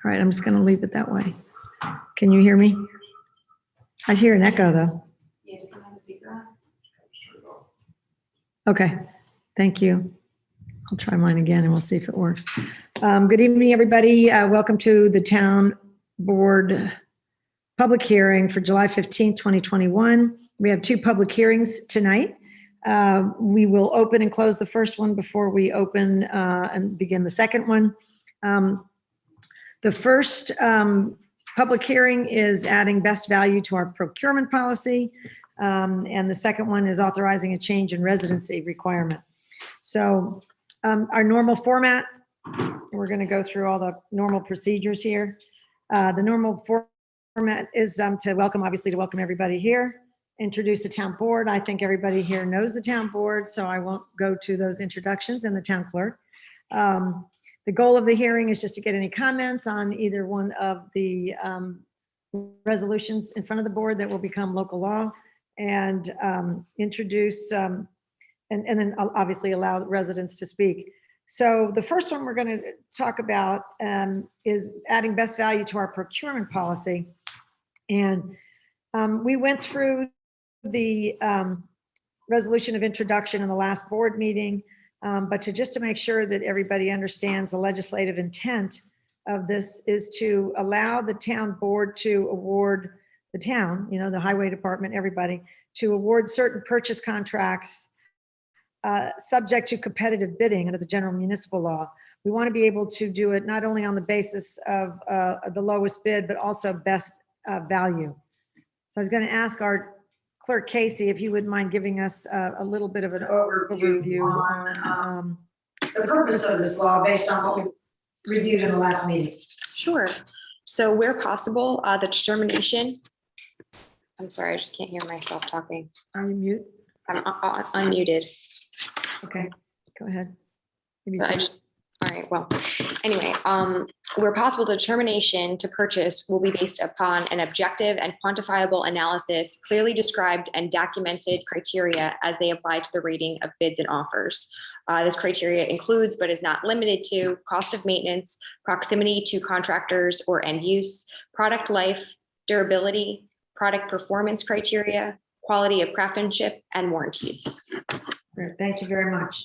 All right, I'm just going to leave it that way. Can you hear me? I hear an echo though. Yeah, does someone have a speaker on? Okay, thank you. I'll try mine again and we'll see if it works. Good evening, everybody. Welcome to the Town Board public hearing for July 15th, 2021. We have two public hearings tonight. We will open and close the first one before we open and begin the second one. The first public hearing is adding best value to our procurement policy. And the second one is authorizing a change in residency requirement. So our normal format, we're going to go through all the normal procedures here. The normal format is to welcome everybody here, introduce the town board. I think everybody here knows the town board, so I won't go to those introductions, and the town clerk. The goal of the hearing is just to get any comments on either one of the resolutions in front of the board that will become local law, and introduce and then obviously allow residents to speak. So the first one we're going to talk about is adding best value to our procurement policy. And we went through the resolution of introduction in the last board meeting, but just to make sure that everybody understands the legislative intent of this is to allow the town board to award the town, the highway department, everybody, to award certain purchase contracts subject to competitive bidding under the general municipal law. We want to be able to do it not only on the basis of the lowest bid, but also best value. So I was going to ask our clerk, Casey, if you wouldn't mind giving us a little bit of an overview on the purpose of this law based on what we reviewed in the last meeting. Sure. So where possible, the determination, I'm sorry, I just can't hear myself talking. Are you mute? I'm unmuted. Okay, go ahead. All right, well, anyway, where possible, the determination to purchase will be based upon an objective and quantifiable analysis, clearly described and documented criteria as they apply to the rating of bids and offers. This criteria includes, but is not limited to, cost of maintenance, proximity to contractors or end use, product life, durability, product performance criteria, quality of craftsmanship, and warranties. Great, thank you very much.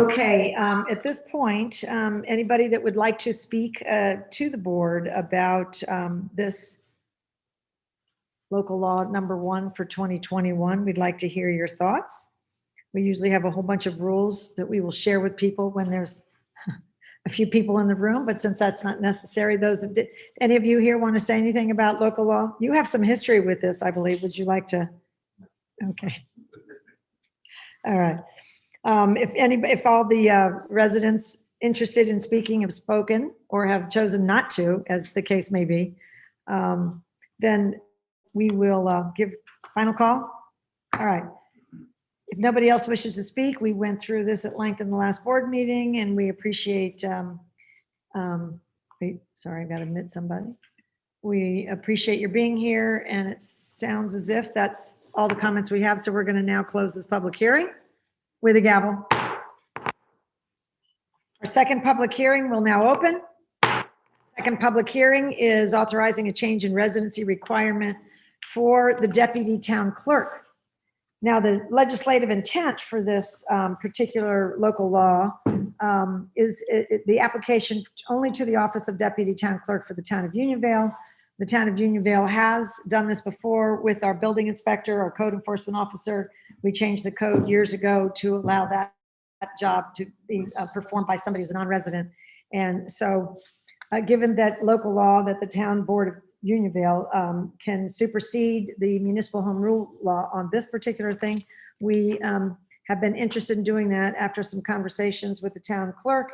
Okay, at this point, anybody that would like to speak to the board about this local law number 1 for 2021, we'd like to hear your thoughts. We usually have a whole bunch of rules that we will share with people when there's a few people in the room, but since that's not necessary, any of you here want to say anything about local law? You have some history with this, I believe. Would you like to? Okay. All right. If all the residents interested in speaking have spoken or have chosen not to, as the case may be, then we will give final call. All right. If nobody else wishes to speak, we went through this at length in the last board meeting, and we appreciate, wait, sorry, I got to admit somebody. We appreciate your being here, and it sounds as if that's all the comments we have. So we're going to now close this public hearing with a gavel. Our second public hearing will now open. Second public hearing is authorizing a change in residency requirement for the deputy town clerk. Now, the legislative intent for this particular local law is the application only to the office of deputy town clerk for the town of Unionville. The town of Unionville has done this before with our building inspector, our code enforcement officer. We changed the code years ago to allow that job to be performed by somebody who's a non-resident. And so given that local law that the town board of Unionville can supersede the municipal home rule law on this particular thing, we have been interested in doing that after some conversations with the town clerk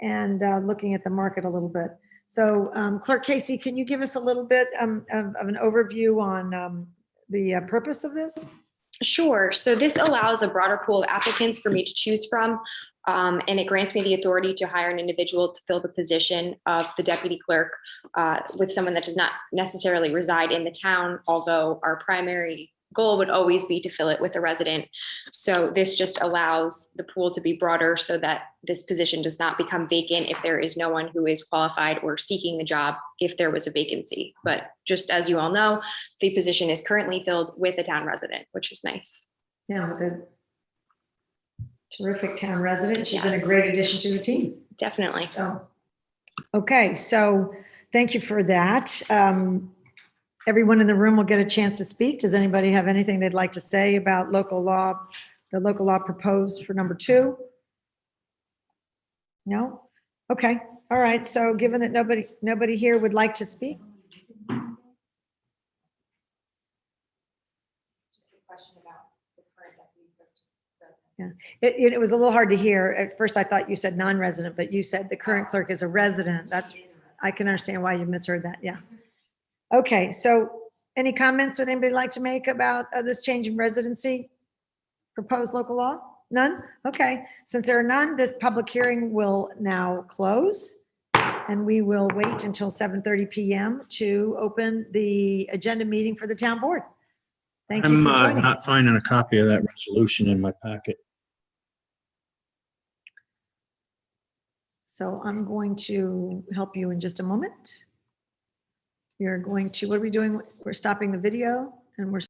and looking at the market a little bit. So Clerk Casey, can you give us a little bit of an overview on the purpose of this? Sure. So this allows a broader pool of applicants for me to choose from, and it grants me the authority to hire an individual to fill the position of the deputy clerk with someone that does not necessarily reside in the town, although our primary goal would always be to fill it with a resident. So this just allows the pool to be broader so that this position does not become vacant if there is no one who is qualified or seeking the job if there was a vacancy. But just as you all know, the position is currently filled with a town resident, which is nice. Yeah, with a terrific town resident. She's been a Yes. great addition to the team. Definitely. So, okay, so thank you for that. Everyone in the room will get a chance to speak. Does anybody have anything they'd like to say about local law, the local law proposed for number 2? No? Okay, all right. So given that nobody here would like to speak? Yeah, it was a little hard to hear. At first, I thought you said non-resident, but you said the current clerk is a resident. I can understand why you misheard that, yeah. Okay, so any comments would anybody like to make about this change in residency? Proposed local law? None? Okay, since there are none, this public hearing will now close. And we will wait until 7:30 PM to open the agenda meeting for the town board. Thank you I'm for joining. not finding a copy of that resolution in my packet. So I'm going to help you in just a moment. You're going to, what are we doing? We're stopping the video and we're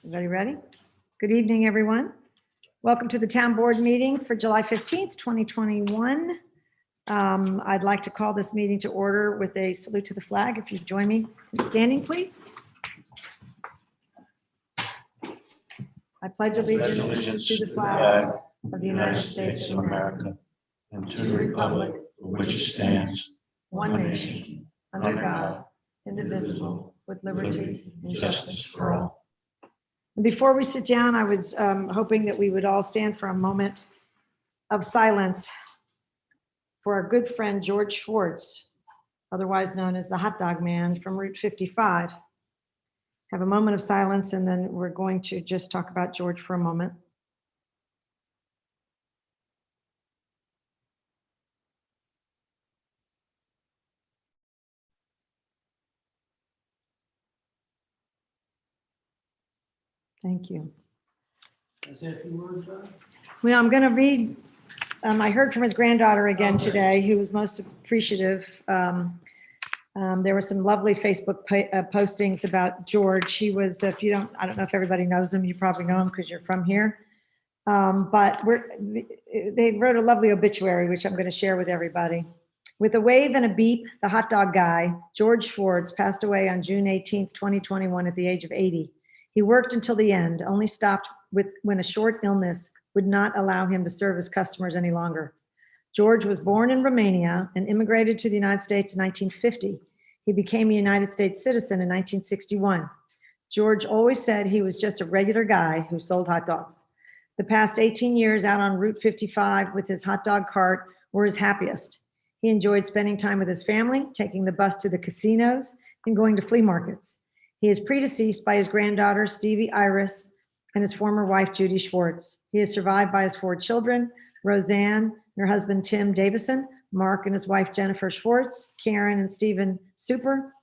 Everybody ready? Good evening, everyone. Welcome to the town board meeting for July 15th, 2021. I'd like to call this meeting to order with a salute to the flag. If you join me in standing, please. I pledge allegiance to the flag of the United States of America and to the republic for which it stands, one nation, under God, indivisible, with liberty and justice for all. Before we sit down, I was hoping that we would all stand for a moment of silence for our good friend George Schwartz, otherwise known as the hot dog man from Route 55. Have a moment of silence, and then we're going to just talk about George for a moment. Thank you. Can I say a few words, John? Well, I'm going to read, I heard from his granddaughter again today, who was most appreciative. There were some lovely Facebook postings about George. He was, I don't know if everybody knows him, you probably know him because you're from here. But they wrote a lovely obituary, which I'm going to share with everybody. With a wave and a beep, the hot dog guy, George Schwartz, passed away on June 18th, 2021 at the age of 80. He worked until the end, only stopped when a short illness would not allow him to serve his customers any longer. George was born in Romania and immigrated to the United States in 1950. He became a United States citizen in 1961. George always said he was just a regular guy who sold hot dogs. The past 18 years out on Route 55 with his hot dog cart were his happiest. He enjoyed spending time with his family, taking the bus to the casinos, and going to flea markets. He is predeceased by his granddaughter, Stevie Iris, and his former wife, Judy Schwartz. He is survived by his 4 children, Roseanne, and her husband, Tim Davison, Mark and his wife, Jennifer Schwartz, Karen and Stephen Super,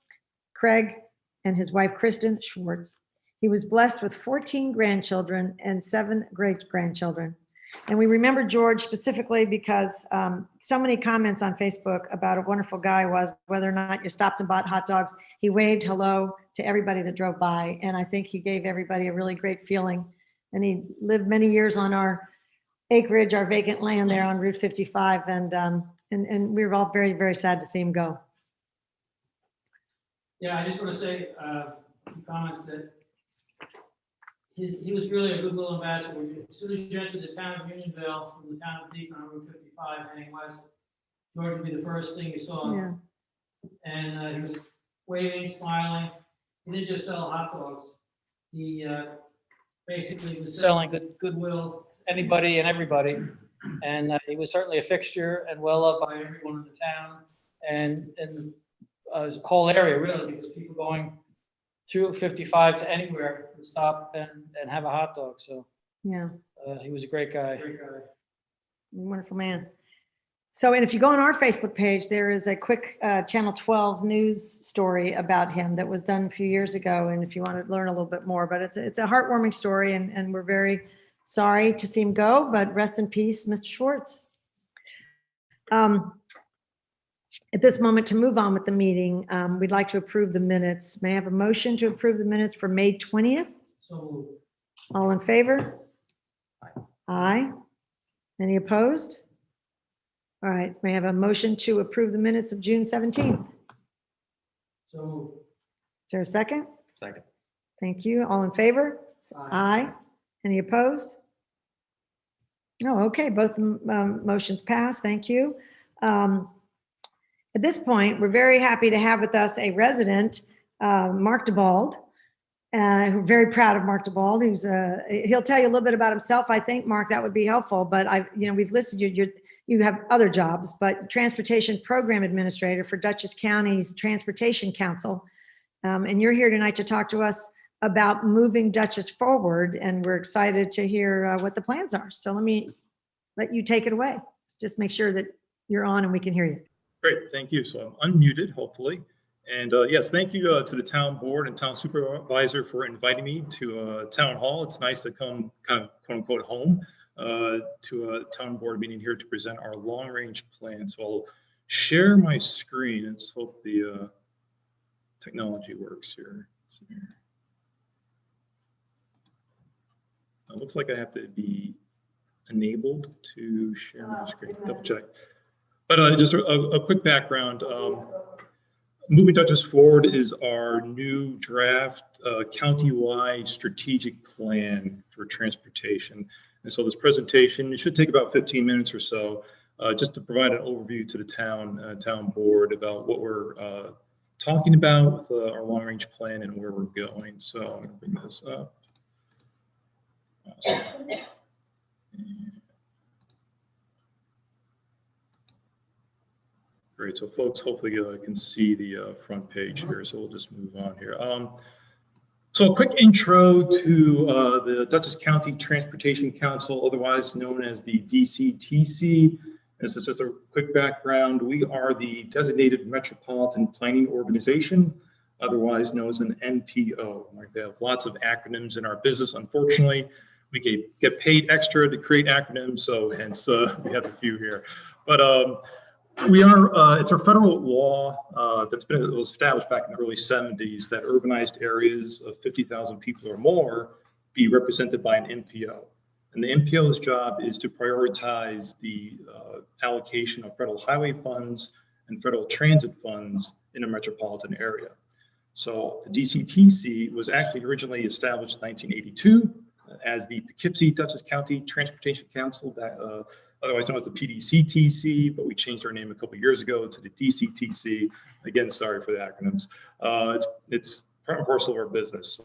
Craig and his wife, Kristen Schwartz. He was blessed with 14 grandchildren and 7 great-grandchildren. And we remember George specifically because so many comments on Facebook about a wonderful guy was, whether or not you stopped and bought hot dogs, he waved hello to everybody that drove by. And I think he gave everybody a really great feeling. And he lived many years on our acreage, our vacant land there on Route 55. And we were all very, very sad to see him go. Yeah, I just want to say a few comments that he was really a goodwill ambassador. As soon as you entered the town of Unionville from the town of Deacon on Route 55 heading west, George would be the first thing you saw. Yeah. And he was waving, smiling. He didn't just sell hot dogs. He basically was selling goodwill to anybody and everybody. And he was certainly a fixture and well loved by everyone in the town and his whole area, really, because people going through 55 to anywhere would stop and have a hot dog. So Yeah. He was a great guy. Wonderful man. So, and if you go on our Facebook page, there is a quick Channel 12 news story about him that was done a few years ago. And if you want to learn a little bit more, but it's a heartwarming story, and we're very sorry to see him go, but rest in peace, Mr. Schwartz. At this moment, to move on with the meeting, we'd like to approve the minutes. May I have a motion to approve the minutes for May 20th? So All in favor? Aye. Any opposed? All right, may I have a motion to approve the minutes of June 17th? So Is there a second? Second. Thank you. All in favor? Aye. Any opposed? No, okay, both motions pass. Thank you. At this point, we're very happy to have with us a resident, Mark DeBald. We're very proud of Mark DeBald. He'll tell you a little bit about himself. I think, Mark, that would be helpful. But we've listed you have other jobs, but Transportation Program Administrator for Dutchess County's Transportation Council. And you're here tonight to talk to us about moving Dutchess forward. And we're excited to hear what the plans are. So let me let you take it away. Just make sure that you're on and we can hear you. Great, thank you. So I'm unmuted, hopefully. And yes, thank you to the town board and town supervisor for inviting me to town hall. It's nice to come kind of quote unquote home to a town board meeting here to present our long range plan. So I'll share my screen and hope the technology works here. It looks like I have to be enabled to share my screen, double check. But just a quick background. Moving Dutchess forward is our new draft county-wide strategic plan for transportation. And so this presentation, it should take about 15 minutes or so, just to provide an overview to the town board about what we're talking about with our long-range plan and where we're going. So I'm going to bring this up. Awesome. Great, so folks hopefully can see the front page here, so we'll just move on here. So a quick intro to the Dutchess County Transportation Council, otherwise known as the DCTC. This is just a quick background. We are the designated metropolitan planning organization, otherwise known as an NPO. We have lots of acronyms in our business. Unfortunately, we get paid extra to create acronyms, so hence we have a few here. But we are, it's a federal law it was established back in the early 70s that urbanized areas of 50,000 people or more be represented by an NPO. And the NPO's job is to prioritize the allocation of federal highway funds and federal transit funds in a metropolitan area. So the DCTC was actually originally established in 1982 as the Poughkeepsie Dutchess County Transportation Council, that otherwise known as the PDCTC, but we changed our name a couple of years ago to the DCTC. Again, sorry for the acronyms. It's part and parcel of our business.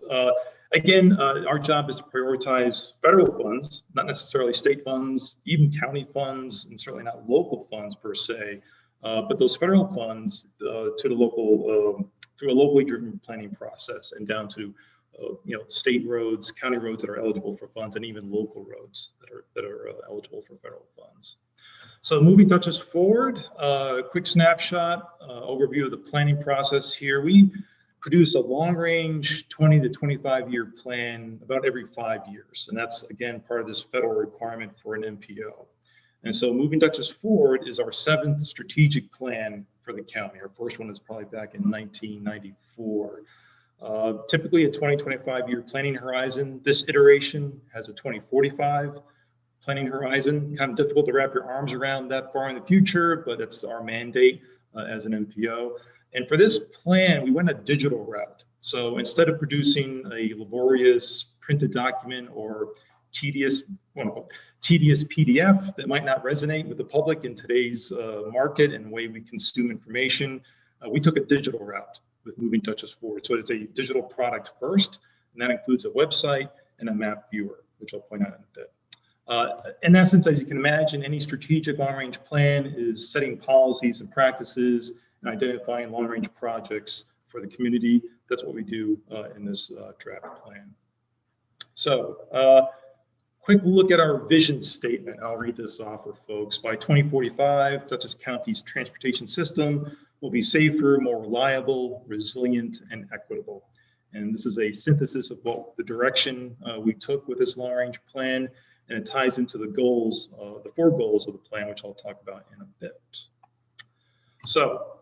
Again, our job is to prioritize federal funds, not necessarily state funds, even county funds, and certainly not local funds per se, but those federal funds to the local, through a locally driven planning process and down to state roads, county roads that are eligible for funds, and even local roads that are eligible for federal funds. So moving Dutchess forward, quick snapshot, overview of the planning process here. We produce a long-range 20 to 25-year plan about every 5 years, and that's again part of this federal requirement for an NPO. And so moving Dutchess forward is our 7th strategic plan for the county. Our first one is probably back in 1994. Typically a 20-25-year planning horizon. This iteration has a 2045 planning horizon. Kind of difficult to wrap your arms around that far in the future, but it's our mandate as an NPO. And for this plan, we went a digital route. So instead of producing a laborious printed document or tedious PDF that might not resonate with the public in today's market and the way we consume information, we took a digital route with moving Dutchess forward. So it's a digital product first, and that includes a website and a map viewer, which I'll point out in a bit. In essence, as you can imagine, any strategic long-range plan is setting policies and practices and identifying long-range projects for the community. That's what we do in this draft plan. So quick look at our vision statement. I'll read this off for folks. By 2045, Dutchess County's transportation system will be safer, more reliable, resilient, and equitable. And this is a synthesis of what the direction we took with this long-range plan, and it ties into the goals, the 4 goals of the plan, which I'll talk about in a bit. So,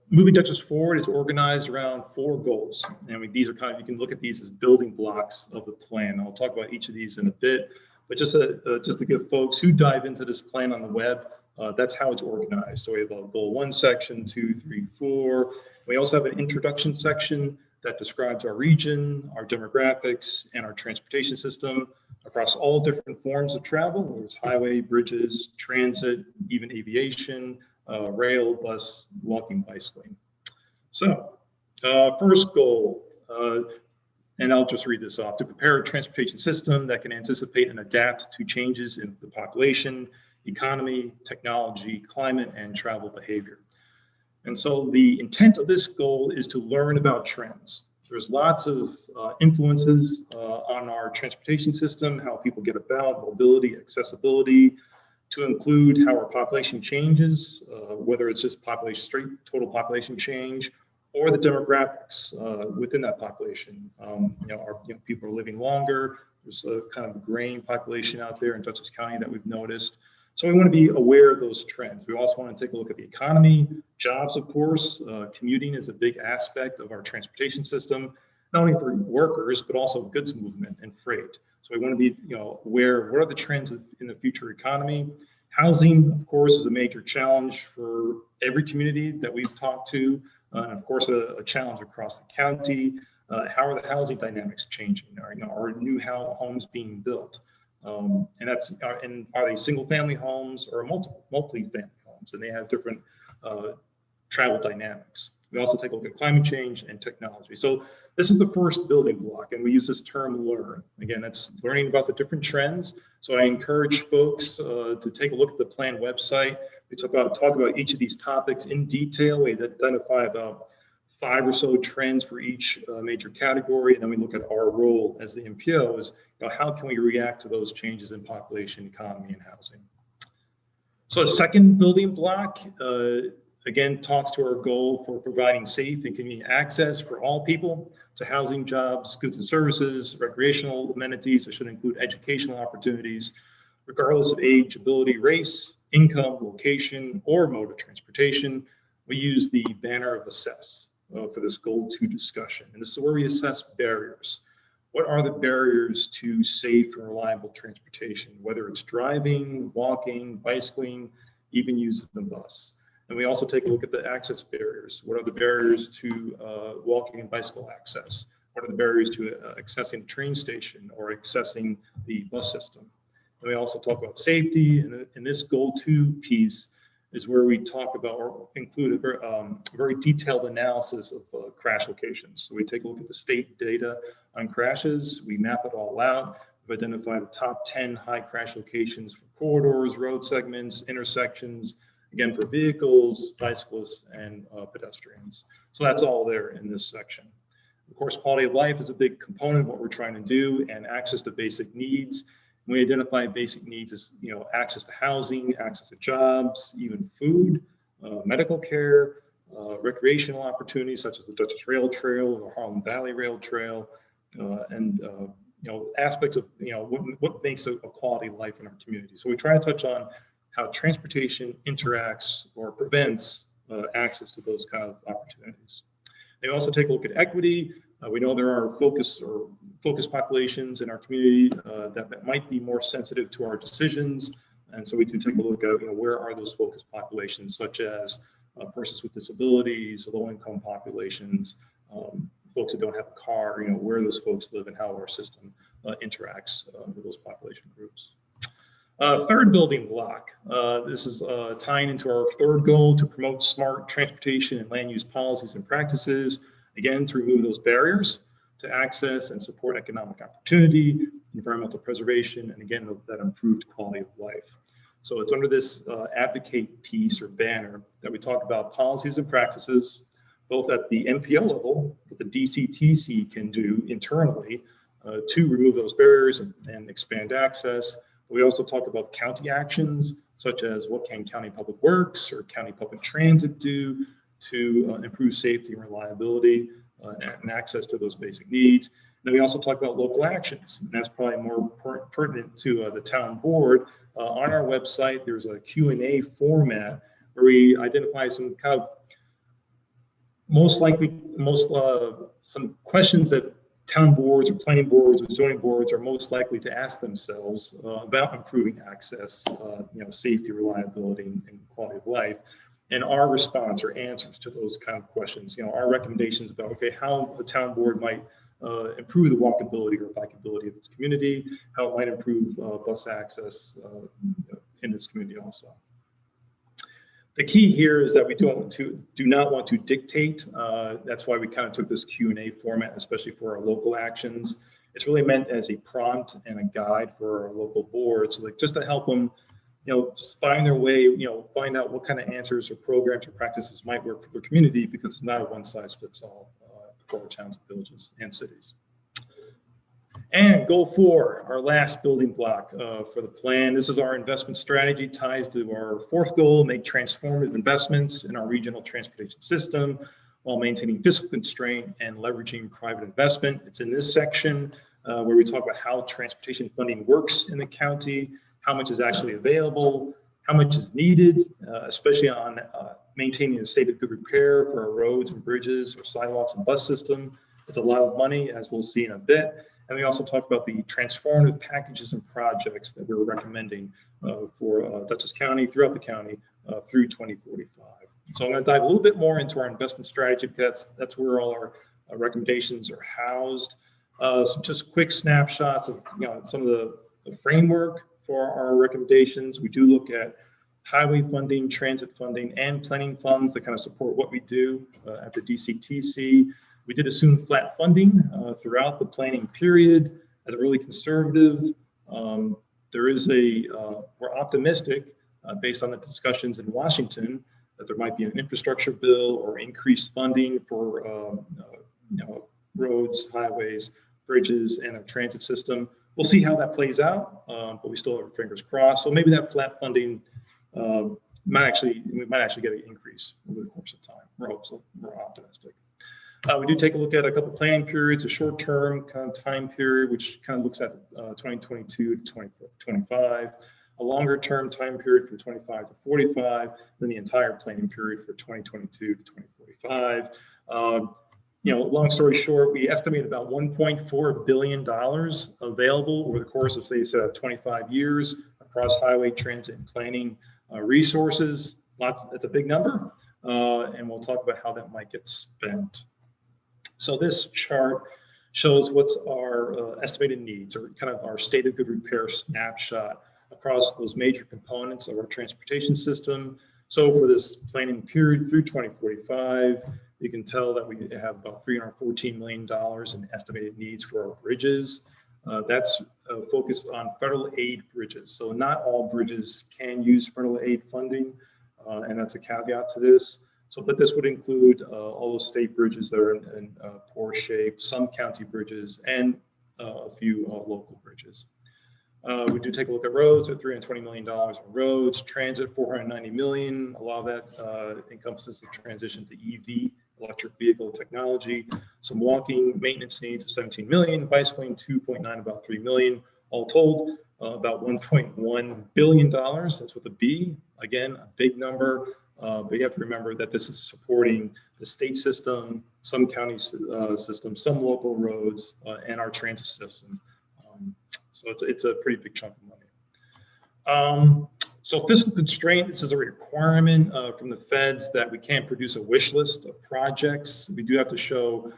moving Dutchess forward is organized around 4 goals, and these are you can look at these as building blocks of the plan. I'll talk about each of these in a bit, but just to give folks who dive into this plan on the web, that's how it's organized. So we have a goal 1 section, 2, 3, 4. We also have an introduction section that describes our region, our demographics, and our transportation system across all different forms of travel. There's highway, bridges, transit, even aviation, rail, bus, walking, bicycling. So first goal, and I'll just read this off: to prepare a transportation system that can anticipate and adapt to changes in the population, economy, technology, climate, and travel behavior. And so the intent of this goal is to learn about trends. There's lots of influences on our transportation system, how people get about, mobility, accessibility, to include how our population changes, whether it's just straight total population change, or the demographics within that population. People are living longer. There's a kind of graying population out there in Dutchess County that we've noticed. So we want to be aware of those trends. We also want to take a look at the economy, jobs, of course. Commuting is a big aspect of our transportation system. not only for workers, but also goods movement and freight. So we want to be, aware, what are the trends in the future economy? Housing, of course, is a major challenge for every community that we've talked to, and of course, a challenge across the county. How are the housing dynamics changing? Are new homes being built? And are they single-family homes or multi-family homes? And they have different travel dynamics. We also take a look at climate change and technology. So this is the first building block, and we use this term learn. Again, that's learning about the different trends. So I encourage folks to take a look at the plan website. We talk about each of these topics in detail. We identify about 5 or so trends for each major category, and then we look at our role as the MPOs. How can we react to those changes in population, economy, and housing? So the second building block, again, talks to our goal for providing safe and convenient access for all people to housing, jobs, goods and services, recreational amenities. It should include educational opportunities, regardless of age, ability, race, income, location, or mode of transportation. We use the banner of assess for this goal 2 discussion. And this is where we assess barriers. What are the barriers to safe and reliable transportation, whether it's driving, walking, bicycling, even using the bus? And we also take a look at the access barriers. What are the barriers to walking and bicycle access? What are the barriers to accessing the train station or accessing the bus system? And we also talk about safety. And in this goal 2 piece is where we talk about or include a very detailed analysis of crash locations. So we take a look at the state data on crashes. We map it all out. We've identified the top 10 high crash locations for corridors, road segments, intersections, again, for vehicles, bicyclists, and pedestrians. So that's all there in this section. Of course, quality of life is a big component of what we're trying to do, and access to basic needs. We identify basic needs as, access to housing, access to jobs, even food, medical care, recreational opportunities such as the Dutchess Rail Trail or Harlem Valley Rail Trail, and aspects of what makes a quality of life in our community. So we try to touch on how transportation interacts or prevents access to those kind of opportunities. They also take a look at equity. We know there are focus populations in our community that might be more sensitive to our decisions. And so we do take a look at where are those focus populations, such as persons with disabilities, low-income populations, folks that don't have a car, where those folks live and how our system interacts with those population groups. Third building block, this is tying into our third goal to promote smart transportation and land use policies and practices, again, to remove those barriers to access and support economic opportunity, environmental preservation, and again, that improved quality of life. So it's under this advocate piece or banner that we talk about policies and practices, both at the MPO level, what the DCTC can do internally to remove those barriers and expand access. We also talk about county actions, such as what can County Public Works or County Public Transit do to improve safety and reliability and access to those basic needs. And then we also talk about local actions, and that's probably more pertinent to the town board. On our website, there's a Q&A format where we identify some kind of some questions that town boards or planning boards or zoning boards are most likely to ask themselves about improving access, safety, reliability, and quality of life. And our response or answers to those kind of questions, our recommendations about, how the town board might improve the walkability or bikeability of its community, how it might improve bus access in its community also. The key here is that we do not want to dictate. That's why we kind of took this Q&A format, especially for our local actions. It's really meant as a prompt and a guide for our local boards, just to help them, find their way, find out what kind of answers or programs or practices might work for their community, because it's not a one-size-fits-all for our towns, villages, and cities. And goal 4, our last building block for the plan. This is our investment strategy, ties to our 4th goal, make transformative investments in our regional transportation system while maintaining fiscal constraint and leveraging private investment. It's in this section where we talk about how transportation funding works in the county, how much is actually available, how much is needed, especially on maintaining a state of good repair for our roads and bridges, our sidewalks and bus system, It's a lot of money, as we'll see in a bit. And we also talk about the transformative packages and projects that we're recommending for Dutchess County, throughout the county, through 2045. So I'm going to dive a little bit more into our investment strategy, because that's where all our recommendations are housed. Some just quick snapshots of some of the framework for our recommendations. We do look at highway funding, transit funding, and planning funds that kind of support what we do at the DCTC. We did assume flat funding throughout the planning period as really conservative. We're optimistic based on the discussions in Washington that there might be an infrastructure bill or increased funding for roads, highways, bridges, and a transit system. We'll see how that plays out, but we still have our fingers crossed. So maybe that flat funding we might actually get an increase over the course of time. We're hopeful. We're optimistic. We do take a look at a couple planning periods, a short-term kind of time period, which kind of looks at 2022 to 2025, a longer-term time period for 25 to 45, then the entire planning period for 2022 to 2045. Long story short, we estimate about $1.4 billion available over the course of, say, 25 years across highway, transit, and planning resources. That's a big number, and we'll talk about how that might get spent. So this chart shows what's our estimated needs, or kind of our state of good repair snapshot across those major components of our transportation system. So for this planning period through 2045, you can tell that we have about $314 million in estimated needs for our bridges. That's focused on federal aid bridges. So not all bridges can use federal aid funding, and that's a caveat to this. But this would include all those state bridges that are in poor shape, some county bridges, and a few local bridges. We do take a look at roads at $320 million in roads, transit $490 million. A lot of that encompasses the transition to EV, electric vehicle technology. Some walking maintenance needs of $17 million, bicycling 2.9, about $3 million. All told, about $1.1 billion. That's with a B. Again, a big number. But you have to remember that this is supporting the state system, some county systems, some local roads, and our transit system. So it's a pretty big chunk of money. So fiscal constraint, this is a requirement from the feds that we can't produce a wish list of projects. We do have to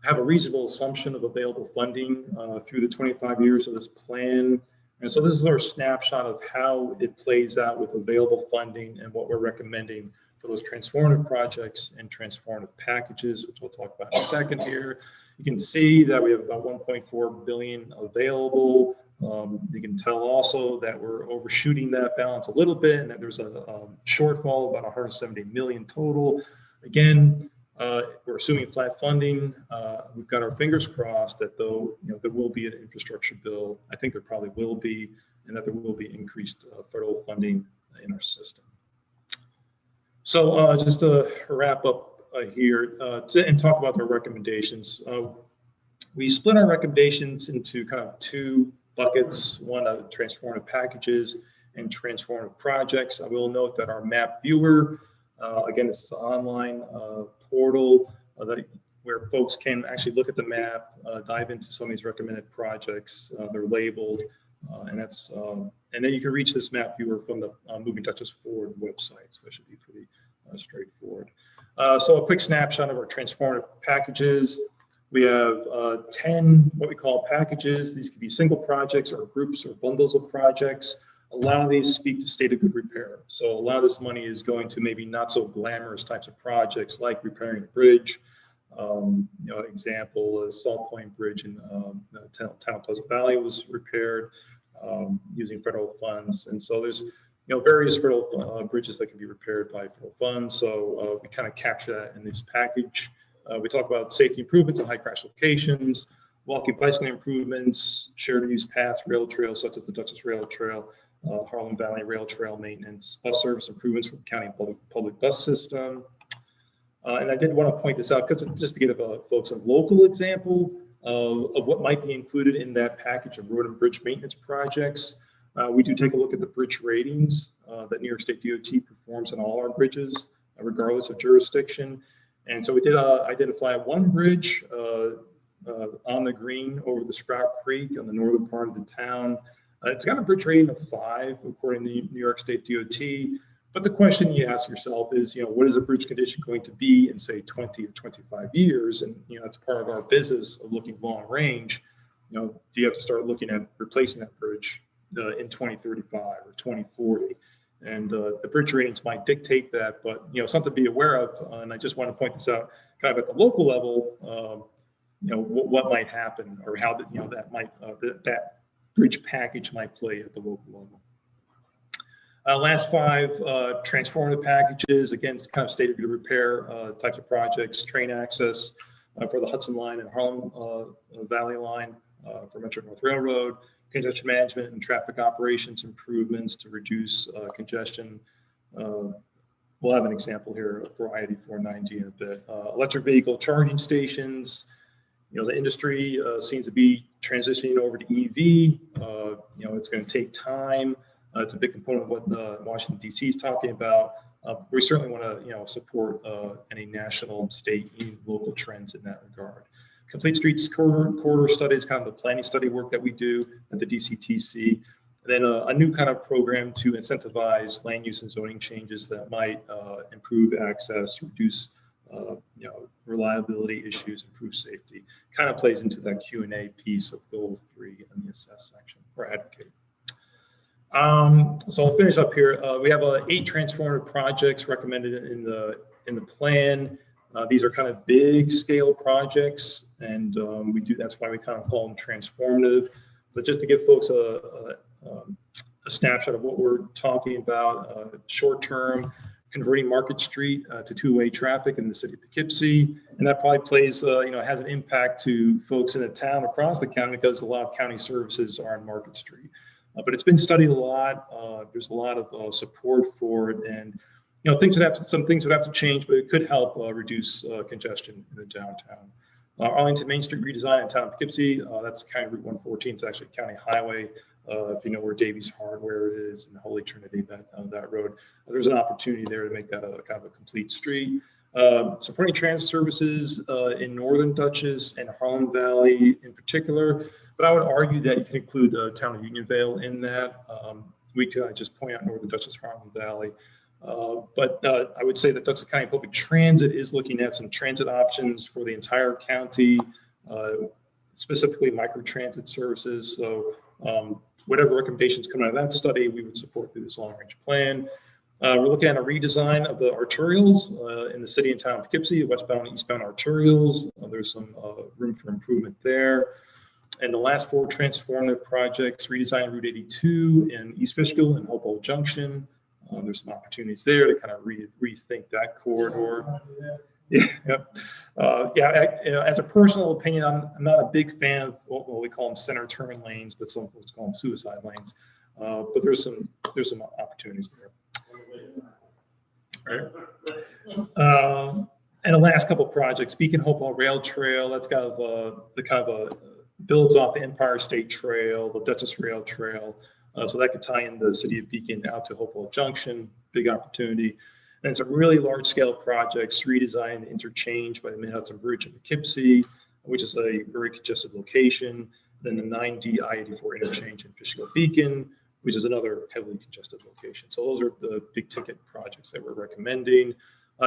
have a reasonable assumption of available funding through the 25 years of this plan. And so this is our snapshot of how it plays out with available funding and what we're recommending for those transformative projects and transformative packages, which we'll talk about in a second here. You can see that we have about $1.4 billion available. You can tell also that we're overshooting that balance a little bit, and that there's a shortfall of about $170 million total. Again, we're assuming flat funding. We've got our fingers crossed that though there will be an infrastructure bill. I think there probably will be, and that there will be increased federal funding in our system. So just to wrap up here and talk about our recommendations, we split our recommendations into kind of two buckets: one of transformative packages and transformative projects. I will note that our map viewer, again, this is an online portal where folks can actually look at the map, dive into some of these recommended projects. They're labeled, and then you can reach this map viewer from the Moving Dutchess Forward website. So it should be pretty straightforward. So a quick snapshot of our transformative packages. We have 10 what we call packages. These could be single projects or groups or bundles of projects. A lot of these speak to state of good repair. So a lot of this money is going to maybe not so glamorous types of projects like repairing a bridge. Example, Salt Point Bridge in town of Pleasant Valley was repaired using federal funds. And so there's various federal bridges that can be repaired by federal funds. So we kind of capture that in this package. We talk about safety improvements in high crash locations, walking bicycling improvements, shared use paths, rail trails such as the Dutchess Rail Trail, Harlem Valley Rail Trail maintenance, bus service improvements for the county public bus system. And I did want to point this out because just to give folks a local example of what might be included in that package of road and bridge maintenance projects. We do take a look at the bridge ratings that New York State DOT performs on all our bridges, regardless of jurisdiction. And so we did identify one bridge on the green over the Sprout Creek on the northern part of the town. It's got a bridge rating of 5, according to New York State DOT. But the question you ask yourself is, what is a bridge condition going to be in, say, 20 or 25 years? And, that's part of our business of looking long range. Do you have to start looking at replacing that bridge in 2035 or 2040? And the bridge ratings might dictate that, but, something to be aware of. And I just want to point this out kind of at the local level, what might happen or how that might, that bridge package might play at the local level. Last 5, transformative packages, again, it's kind of state of good repair types of projects, train access for the Hudson Line and Harlem Valley Line for Metro North Railroad, congestion management and traffic operations improvements to reduce congestion. We'll have an example here for I-8490 in a bit. Electric vehicle charging stations. The industry seems to be transitioning over to EV. It's going to take time. It's a big component of what Washington, D.C. is talking about. We certainly want to, support any national, state, and local trends in that regard. Complete Streets corridor studies, kind of the planning study work that we do at the DCTC. And then a new kind of program to incentivize land use and zoning changes that might improve access, reduce reliability issues, improve safety. Kind of plays into that Q&A piece of goal 3 in the assess section or advocate. So I'll finish up here. We have 8 transformative projects recommended in the plan. These are kind of big scale projects, and that's why we kind of call them transformative. But just to give folks a snapshot of what we're talking about, short term, converting Market Street to two-way traffic in the city of Poughkeepsie, and that probably plays, has an impact to folks in the town across the county because a lot of county services are on Market Street. But it's been studied a lot. There's a lot of support for it, and some things would have to change, but it could help reduce congestion in the downtown. Arlington Main Street redesign in town of Poughkeepsie. That's County Route 114. It's actually a county highway. If you know where Davies Hardware is and Holy Trinity, that road, there's an opportunity there to make that a kind of a complete street. Supporting transit services in northern Dutchess and Harlem Valley in particular. But I would argue that you can include the town of Unionvale in that. We could just point out northern Dutchess, Harlem Valley. But I would say that Dutchess County Public Transit is looking at some transit options for the entire county, specifically microtransit services. So whatever recommendations come out of that study, we would support through this long-range plan. We're looking at a redesign of the arterials in the city and town of Poughkeepsie, westbound and eastbound arterials. There's some room for improvement there. And the last 4 transformative projects, redesign Route 82 in East Fiscal and Hopewell Junction. There's some opportunities there to kind of rethink that corridor. As a personal opinion, I'm not a big fan of what we call them center turn lanes, but some folks call them suicide lanes. But there's some opportunities there. Right. And the last couple of projects, Beacon Hopewell Rail Trail, that's got builds off the Empire State Trail, the Dutchess Rail Trail. So that could tie in the city of Beacon out to Hopewell Junction, big opportunity. And some really large scale projects, redesign the interchange by the Mid-Hudson Bridge in Poughkeepsie, which is a very congested location. Then the 9D I-84 interchange in Fishkill Beacon, which is another heavily congested location. So those are the big ticket projects that we're recommending.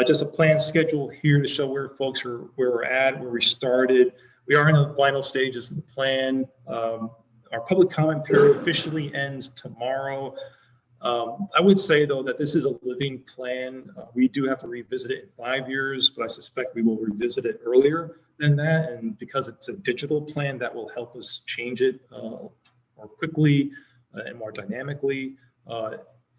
Just a plan schedule here to show where folks are, where we're at, where we started. We are in the final stages of the plan. Our public comment period officially ends tomorrow. I would say, though, that this is a living plan. We do have to revisit it in 5 years, but I suspect we will revisit it earlier than that. And because it's a digital plan, that will help us change it more quickly and more dynamically,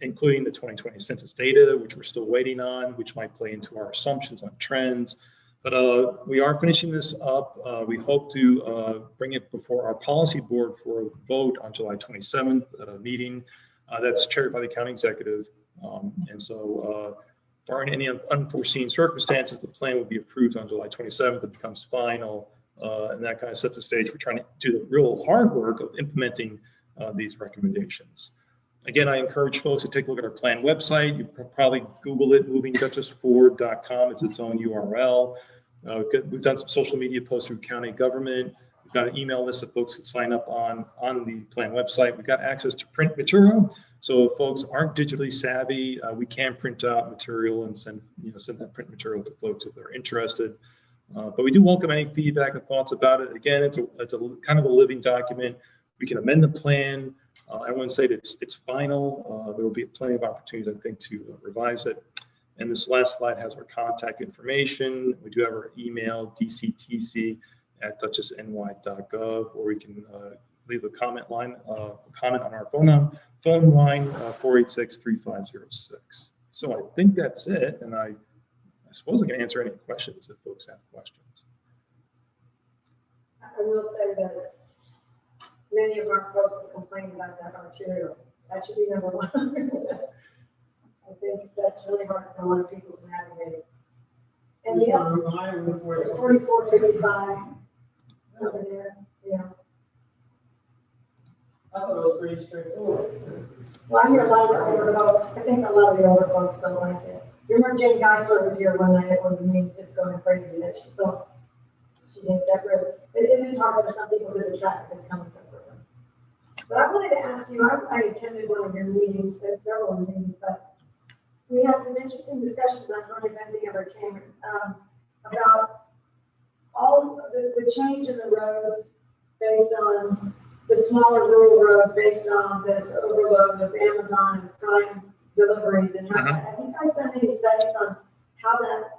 including the 2020 census data, which we're still waiting on, which might play into our assumptions on trends. But we are finishing this up. We hope to bring it before our policy board for a vote on July 27th at a meeting that's chaired by the county executive. And so barring any unforeseen circumstances, the plan will be approved on July 27th. It becomes final. And that kind of sets the stage for trying to do the real hard work of implementing these recommendations. Again, I encourage folks to take a look at our plan website. You can probably Google it, movingduchessforward.com. It's its own URL. We've done some social media posts through county government. We've got an email list of folks who sign up on the plan website. We've got access to print material. So if folks aren't digitally savvy, we can print out material and send that print material to folks if they're interested. But we do welcome any feedback and thoughts about it. Again, it's a kind of a living document. We can amend the plan. I wouldn't say that it's final. There will be plenty of opportunities, I think, to revise it. And this last slide has our contact information. We do have our email, dctc@dutchessny.gov, or we can leave a comment on our phone line, 486-3506. So I think that's it. And I suppose I can answer any questions if folks have questions. I will say that many of our folks have complained about that material. That should be number one. I think that's really hard for a lot of people to navigate. And the other 4455 over there, yeah. I thought it was pretty straightforward. Well, I hear a lot of the older folks. I think a lot of the older folks don't like it. Remember Jane Geisler was here one night when the meeting was just going crazy that she thought she didn't that really. It is hard for some people because the traffic is coming so quickly. But I wanted to ask you, I attended one of your meetings, several meetings, but we had some interesting discussions. I don't know if anything ever came about all the change in the roads based on the smaller rural roads, based on this overload of Amazon and Prime deliveries. And have you guys done any studies on how that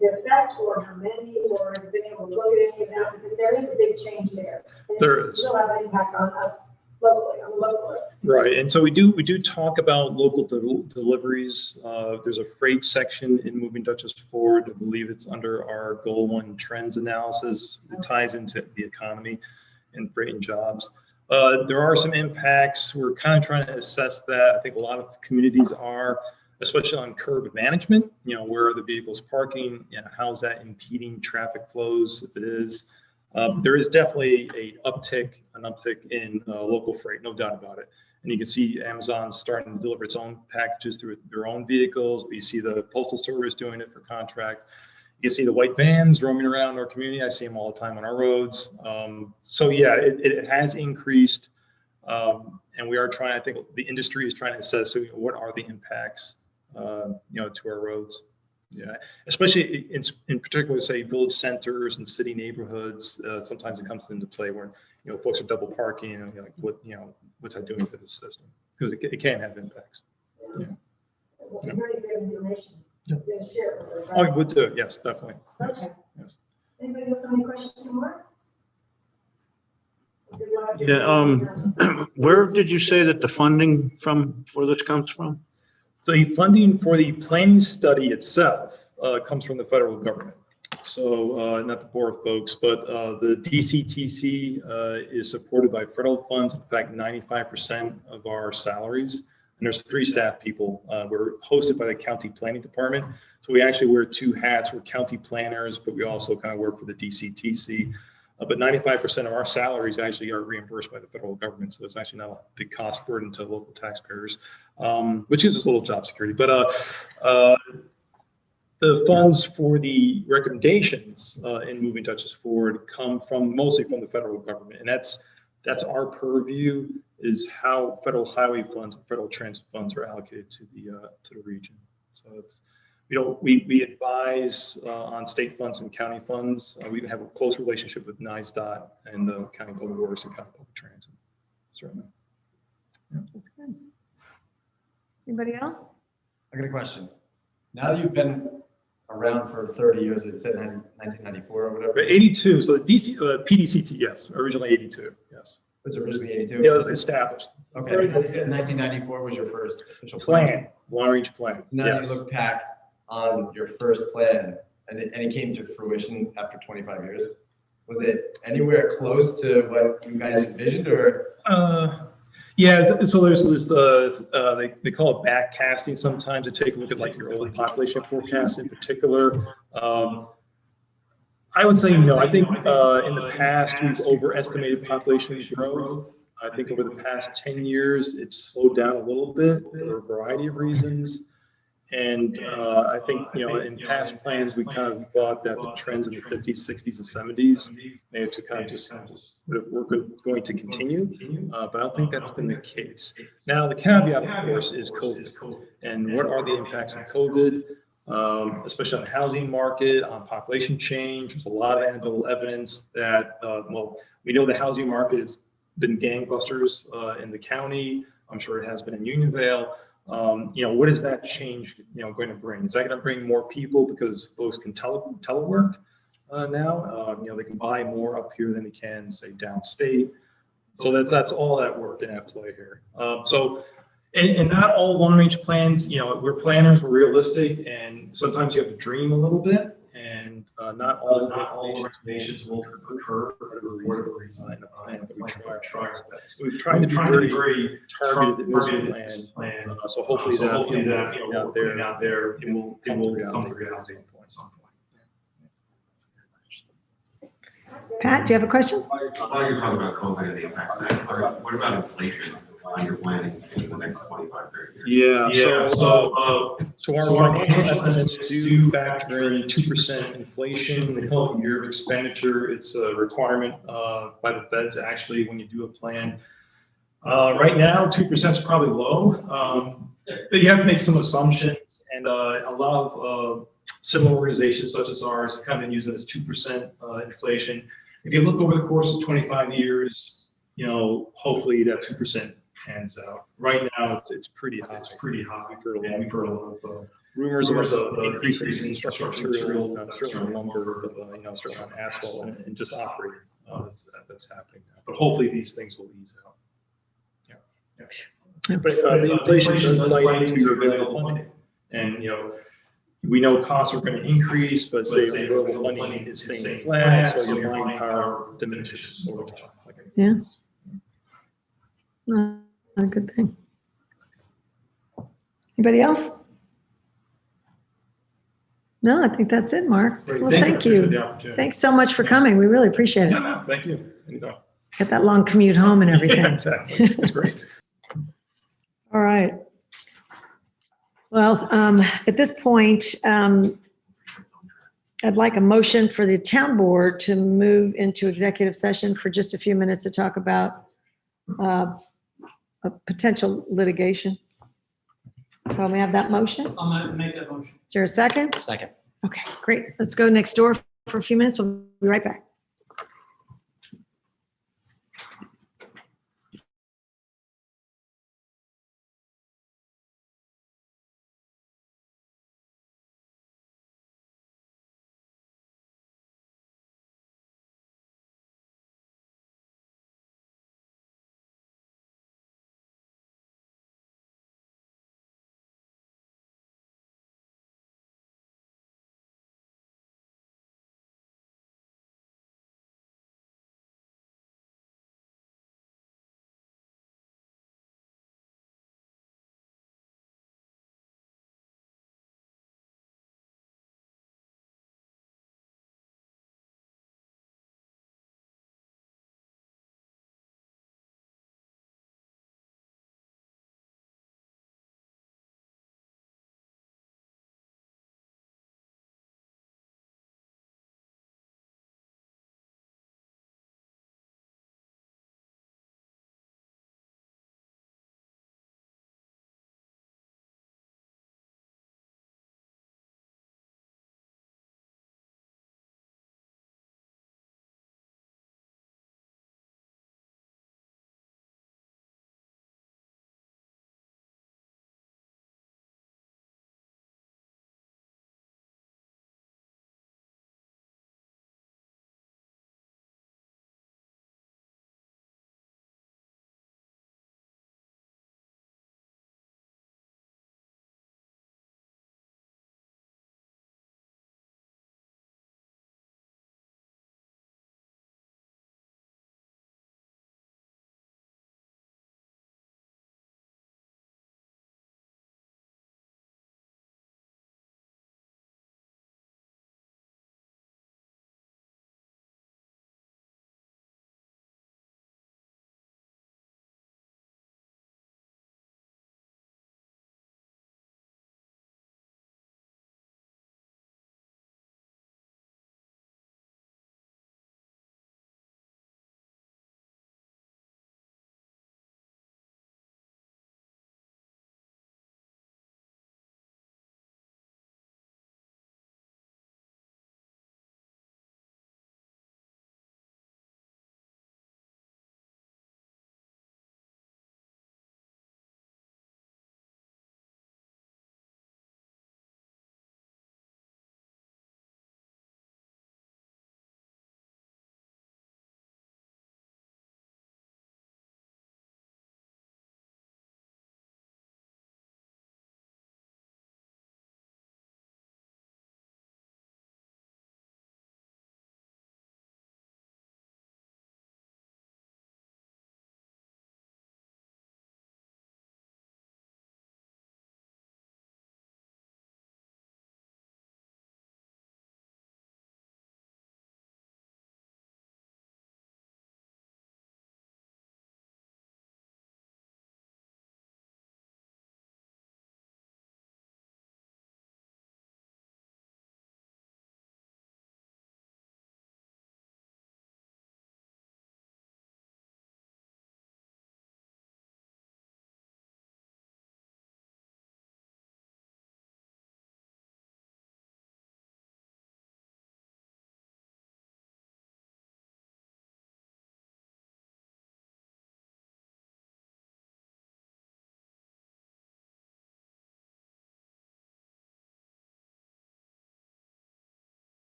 the effect or how many, or have you been able to look at any of that? Because there is a big change there. And There it is. will have an impact on us locally, on the local level. Right, and so we do talk about local deliveries. There's a freight section in Moving Dutchess Forward. I believe it's under our Goal 1 trends analysis. It ties into the economy and freight and jobs. There are some impacts. We're kind of trying to assess that. I think a lot of communities are, especially on curb management. Where are the vehicles parking? How's that impeding traffic flows if it is? There is definitely an uptick in local freight, no doubt about it. And you can see Amazon starting to deliver its own packages through their own vehicles. You see the Postal Service doing it for contract. You can see the white vans roaming around our community. I see them all the time on our roads. So yeah, it has increased. And we are trying, I think the industry is trying to assess what are the impacts, to our roads. Yeah, especially in particular, say village centers and city neighborhoods. Sometimes it comes into play where folks are double parking, and like what's that doing for the system? Because it can have impacts. Yeah. Well, very good information. Yeah. You're going to share it with us, Oh, right? we would do it. Yes, definitely. Yes. Okay. Yes. Anybody else have any questions for Mark? Yeah, where did you say that the funding for this comes from? The funding for the planning study itself comes from the federal government. So not to bore folks, but the DCTC is supported by federal funds. In fact, 95% of our salaries, and there's 3 staff people, we're hosted by the county planning department. So we actually wear 2 hats. We're county planners, but we also kind of work for the DCTC. But 95% of our salaries actually are reimbursed by the federal government. So it's actually not a big cost burden to local taxpayers, which gives us a little job security. But the funds for the recommendations in Moving Dutchess Forward come mostly from the federal government. And that's our purview, is how federal highway funds and federal transit funds are allocated to the region. So it's, we advise on state funds and county funds. We have a close relationship with NISDOT and the County Public Works and County Public Transit. Certainly. Yeah. That's good. Anybody else? I got a question. Now that you've been around for 30 years, it said 1994 or whatever. 82. So the PDCT, yes, originally 82. Yes. It was originally 82. Yeah, it was established. Okay. You said 1994 was your first official Plan, long-range plan. Now Yes. you look back on your first plan, and it came to fruition after 25 years. Was it anywhere close to what you guys envisioned, or? Yeah, so there's this, they call it back casting sometimes, to take a look at like your old population forecast in particular. I would say no. I think in the past we've overestimated population growth. I think over the past 10 years, it's slowed down a little bit for a variety of reasons. And I think, in past plans, we kind of thought that the trends in the 50s, 60s, and 70s may have to kind of just were going to continue, but I don't think that's been the case. Now, the caveat, of course, is COVID. And what are the impacts of COVID, especially on the housing market, on population change? There's a lot of anecdotal evidence that, we know the housing market has been gangbusters in the county. I'm sure it has been in Unionville. What is that change, going to bring? Is that going to bring more people because folks can telework now? They can buy more up here than they can, say, downstate. So that's all that work in play here. And not all long-range plans, we're planners, we're realistic, and sometimes you have to dream a little bit, and not all recommendations will occur for whatever reason in the plan, but we try. So we've tried to be very targeted in this plan. So hopefully that out there, it will come to reality at some point. Pat, do you have a question? While you're talking about COVID and the impacts of that, what about inflation on your planning in the next 25, 30 years? Yeah, so our financial estimates do factor in 2% inflation in the year of expenditure. It's a requirement by the feds, actually, when you do a plan. Right now, 2% is probably low, but you have to make some assumptions, and a lot of similar organizations such as ours have kind of been using this 2% inflation. If you look over the course of 25 years, hopefully that 2% pans out. Right now, it's pretty high. It's pretty high. We've heard a lot of rumors of increases in construction material, certainly lumber, but certainly on asphalt and just operating. That's happening now. But hopefully these things will ease out. Yeah. But the inflation does bite into your available funding, and we know costs are going to increase, but say available funding is staying flat, so your buying power diminishes over time. Yeah. Not a good thing. Anybody else? No, I think that's it, Mark. Great. Well, Thank you. you. Thanks so much for coming. We really appreciate it. Yeah, thank you. Anytime. Get that long commute home and everything. Yeah, exactly. That's great. All right. Well, at this point, I'd like a motion for the town board to move into executive session for just a few minutes to talk about a potential litigation. So we have that motion. I'll make that motion. Is there a second? Second. Okay, great. Let's go next door for a few minutes. We'll be right back.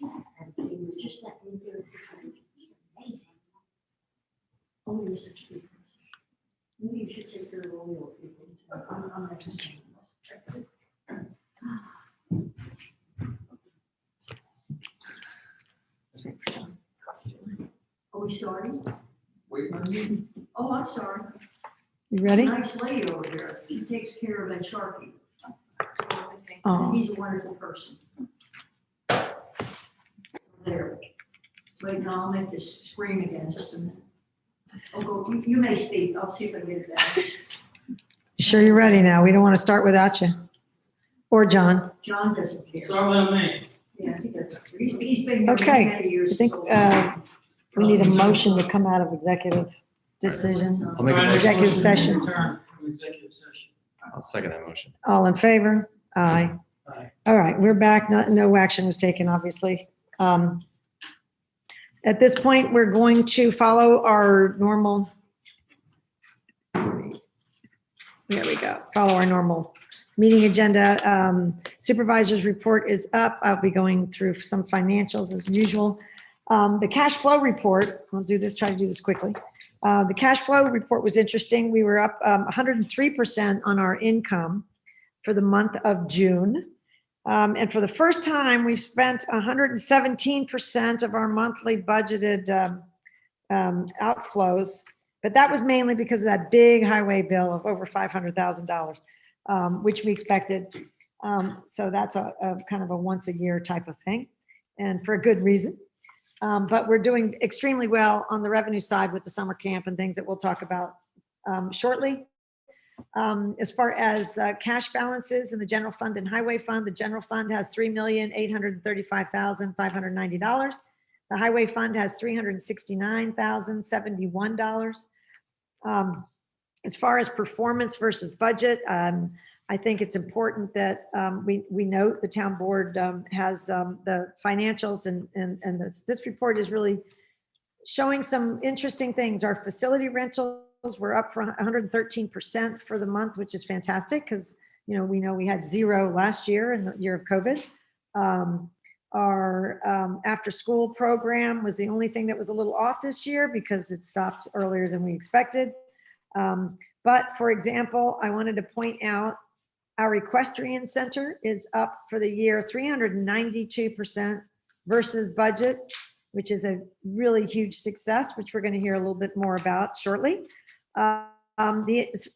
And he would just let me do it. He's amazing. Oh, you're such a good person. Maybe you should take care of all your people. I'm next. Are we starting? Oh, I'm sorry. You ready? Nice lady over there. She takes care of that Sharpie. Oh, He's a wonderful person. There. Wait, no, I'll make this screen again, just a minute. Oh, go, you may speak. I'll see if I can get it back. you sure you're ready now? We don't want to start without you. Or John. John doesn't care. Start with me. Yeah, he doesn't. He's been here Okay. many years. I think we need a motion to come out of executive decision. I'll make a All right, next motion. Executive motion to session. return from executive session. I'll second that motion. All in favor? Aye. Aye. All right, we're back. No action was taken, obviously. At this point, we're going to follow our normal. There we go. Follow our normal meeting agenda. Supervisor's report is up. I'll be going through some financials as usual. The cash flow report, I'll do this, try to do this quickly. The cash flow report was interesting. We were up 103% on our income for the month of June. And for the first time, we spent 117% of our monthly budgeted outflows, but that was mainly because of that big highway bill of over $500,000, which we expected. So that's a kind of a once a year type of thing, and for a good reason. But we're doing extremely well on the revenue side with the summer camp and things that we'll talk about shortly. As far as cash balances in the general fund and highway fund, the general fund has $3,835,590. The highway fund has $369,071. As far as performance versus budget, I think it's important that we note the town board has the financials, and this report is really showing some interesting things. Our facility rentals were up for 113% for the month, which is fantastic because we know we had 0 last year in the year of COVID. Our after school program was the only thing that was a little off this year because it stopped earlier than we expected. But for example, I wanted to point out our equestrian center is up for the year 392% versus budget, which is a really huge success, which we're going to hear a little bit more about shortly. The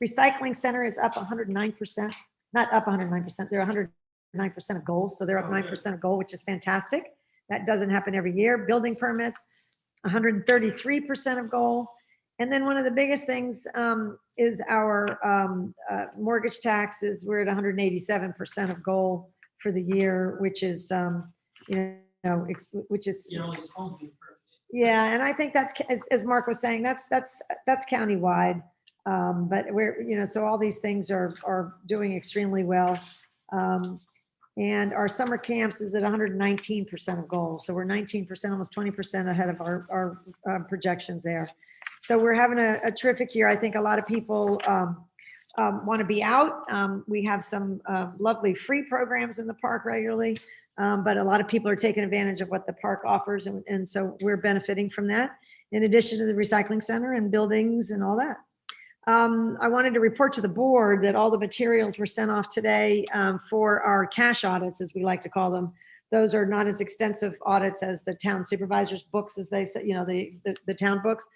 recycling center is up 109%, not up 109%, they're 109% of goal. So they're up 9% of goal, which is fantastic. That doesn't happen every year. Building permits, 133% of goal. And then one of the biggest things is our mortgage taxes. We're at 187% of goal for the year, which is, which is, It's supposed to be perfect. yeah. And I think that's, as Mark was saying, that's countywide. But we're, so all these things are doing extremely well. And our summer camps is at 119% of goal. So we're 19%, almost 20% ahead of our projections there. So we're having a terrific year. I think a lot of people want to be out. We have some lovely free programs in the park regularly, but a lot of people are taking advantage of what the park offers. And so we're benefiting from that, in addition to the recycling center and buildings and all that. I wanted to report to the board that all the materials were sent off today for our cash audits, as we like to call them. Those are not as extensive audits as the town supervisor's books, as they say, the town books.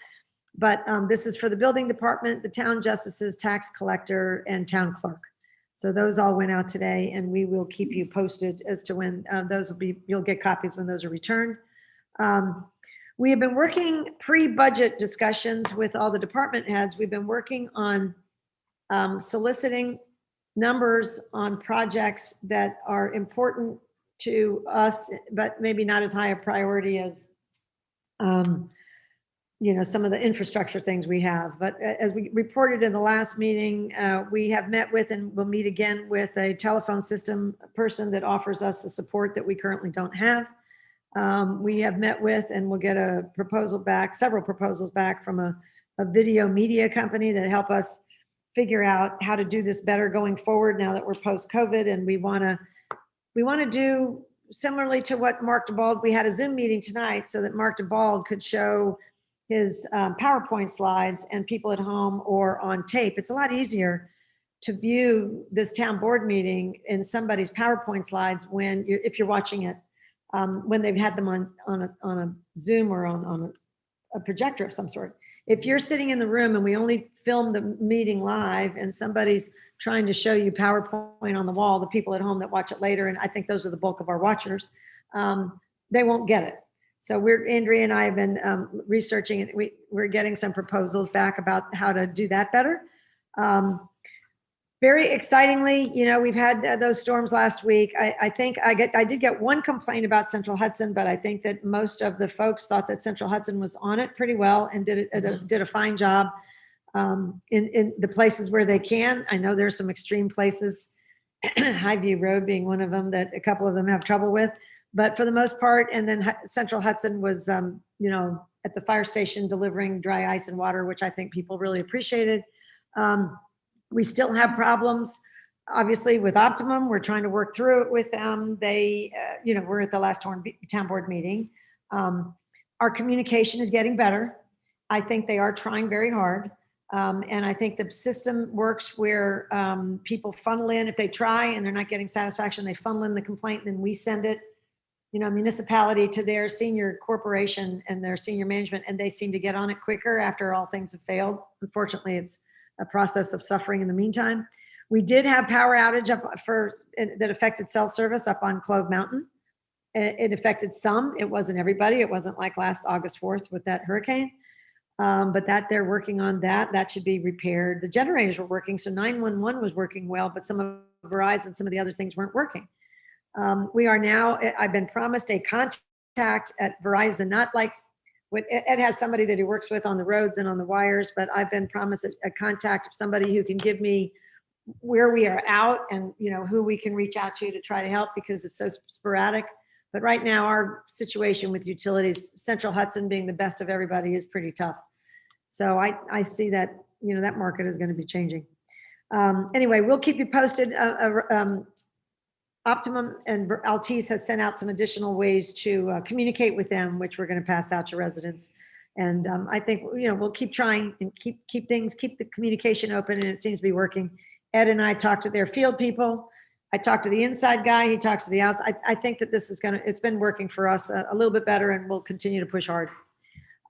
But this is for the building department, the town justices, tax collector, and town clerk. So those all went out today, and we will keep you posted as to when those will be, you'll get copies when those are returned. We have been working pre-budget discussions with all the department heads. We've been working on soliciting numbers on projects that are important to us, but maybe not as high a priority as some of the infrastructure things we have. But as we reported in the last meeting, we have met with and will meet again with a telephone system person that offers us the support that we currently don't have. We have met with and we'll get a proposal back, several proposals back from a video media company that help us figure out how to do this better going forward now that we're post-COVID, and we want to do similarly to what Mark DeBald, we had a Zoom meeting tonight so that Mark DeBald could show his PowerPoint slides and people at home or on tape. It's a lot easier to view this town board meeting in somebody's PowerPoint slides when if you're watching it, when they've had them on a Zoom or on a projector of some sort. If you're sitting in the room and we only film the meeting live and somebody's trying to show you PowerPoint on the wall, the people at home that watch it later, and I think those are the bulk of our watchers, they won't get it. So Andrea and I have been researching it. We're getting some proposals back about how to do that better. Very excitingly, we've had those storms last week. I think I did get one complaint about Central Hudson, but I think that most of the folks thought that Central Hudson was on it pretty well and did a fine job in the places where they can. I know there's some extreme places, Highview Road being one of them, that a couple of them have trouble with. But for the most part, and then Central Hudson was, at the fire station delivering dry ice and water, which I think people really appreciated. We still have problems, obviously, with Optimum. We're trying to work through it with them. We're at the last town board meeting. Our communication is getting better. I think they are trying very hard. And I think the system works where people funnel in. If they try and they're not getting satisfaction, they funnel in the complaint, then we send it, municipality to their senior corporation and their senior management, and they seem to get on it quicker after all things have failed. Unfortunately, it's a process of suffering in the meantime. We did have power outage that affected cell service up on Clove Mountain. It affected some. It wasn't everybody. It wasn't like last August 4th with that hurricane. But they're working on that. That should be repaired. The generators were working, so 911 was working well, but some of Verizon, some of the other things weren't working. We are now, I've been promised a contact at Verizon, not like Ed has somebody that he works with on the roads and on the wires, but I've been promised a contact of somebody who can give me where we are out and who we can reach out to try to help, because it's so sporadic. But right now our situation with utilities, Central Hudson being the best of everybody, is pretty tough. So I see that, that market is going to be changing. Anyway, we'll keep you posted. Optimum and Altice has sent out some additional ways to communicate with them, which we're going to pass out to residents. And I think, we'll keep trying and keep the communication open, and it seems to be working. Ed and I talked to their field people. I talked to the inside guy. He talks to the outside. I think that this is it's been working for us a little bit better, and we'll continue to push hard.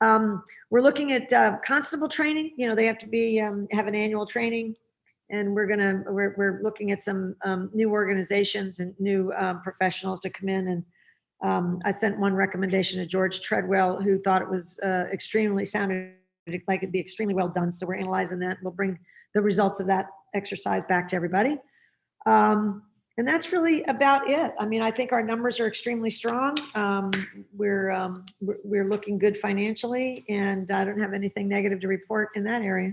We're looking at constable training. They have to have an annual training. And we're looking at some new organizations and new professionals to come in. And I sent one recommendation to George Treadwell, who thought it was sounded like it'd be extremely well done. So we're analyzing that. We'll bring the results of that exercise back to everybody. And that's really about it. I mean, I think our numbers are extremely strong. We're looking good financially, and I don't have anything negative to report in that area.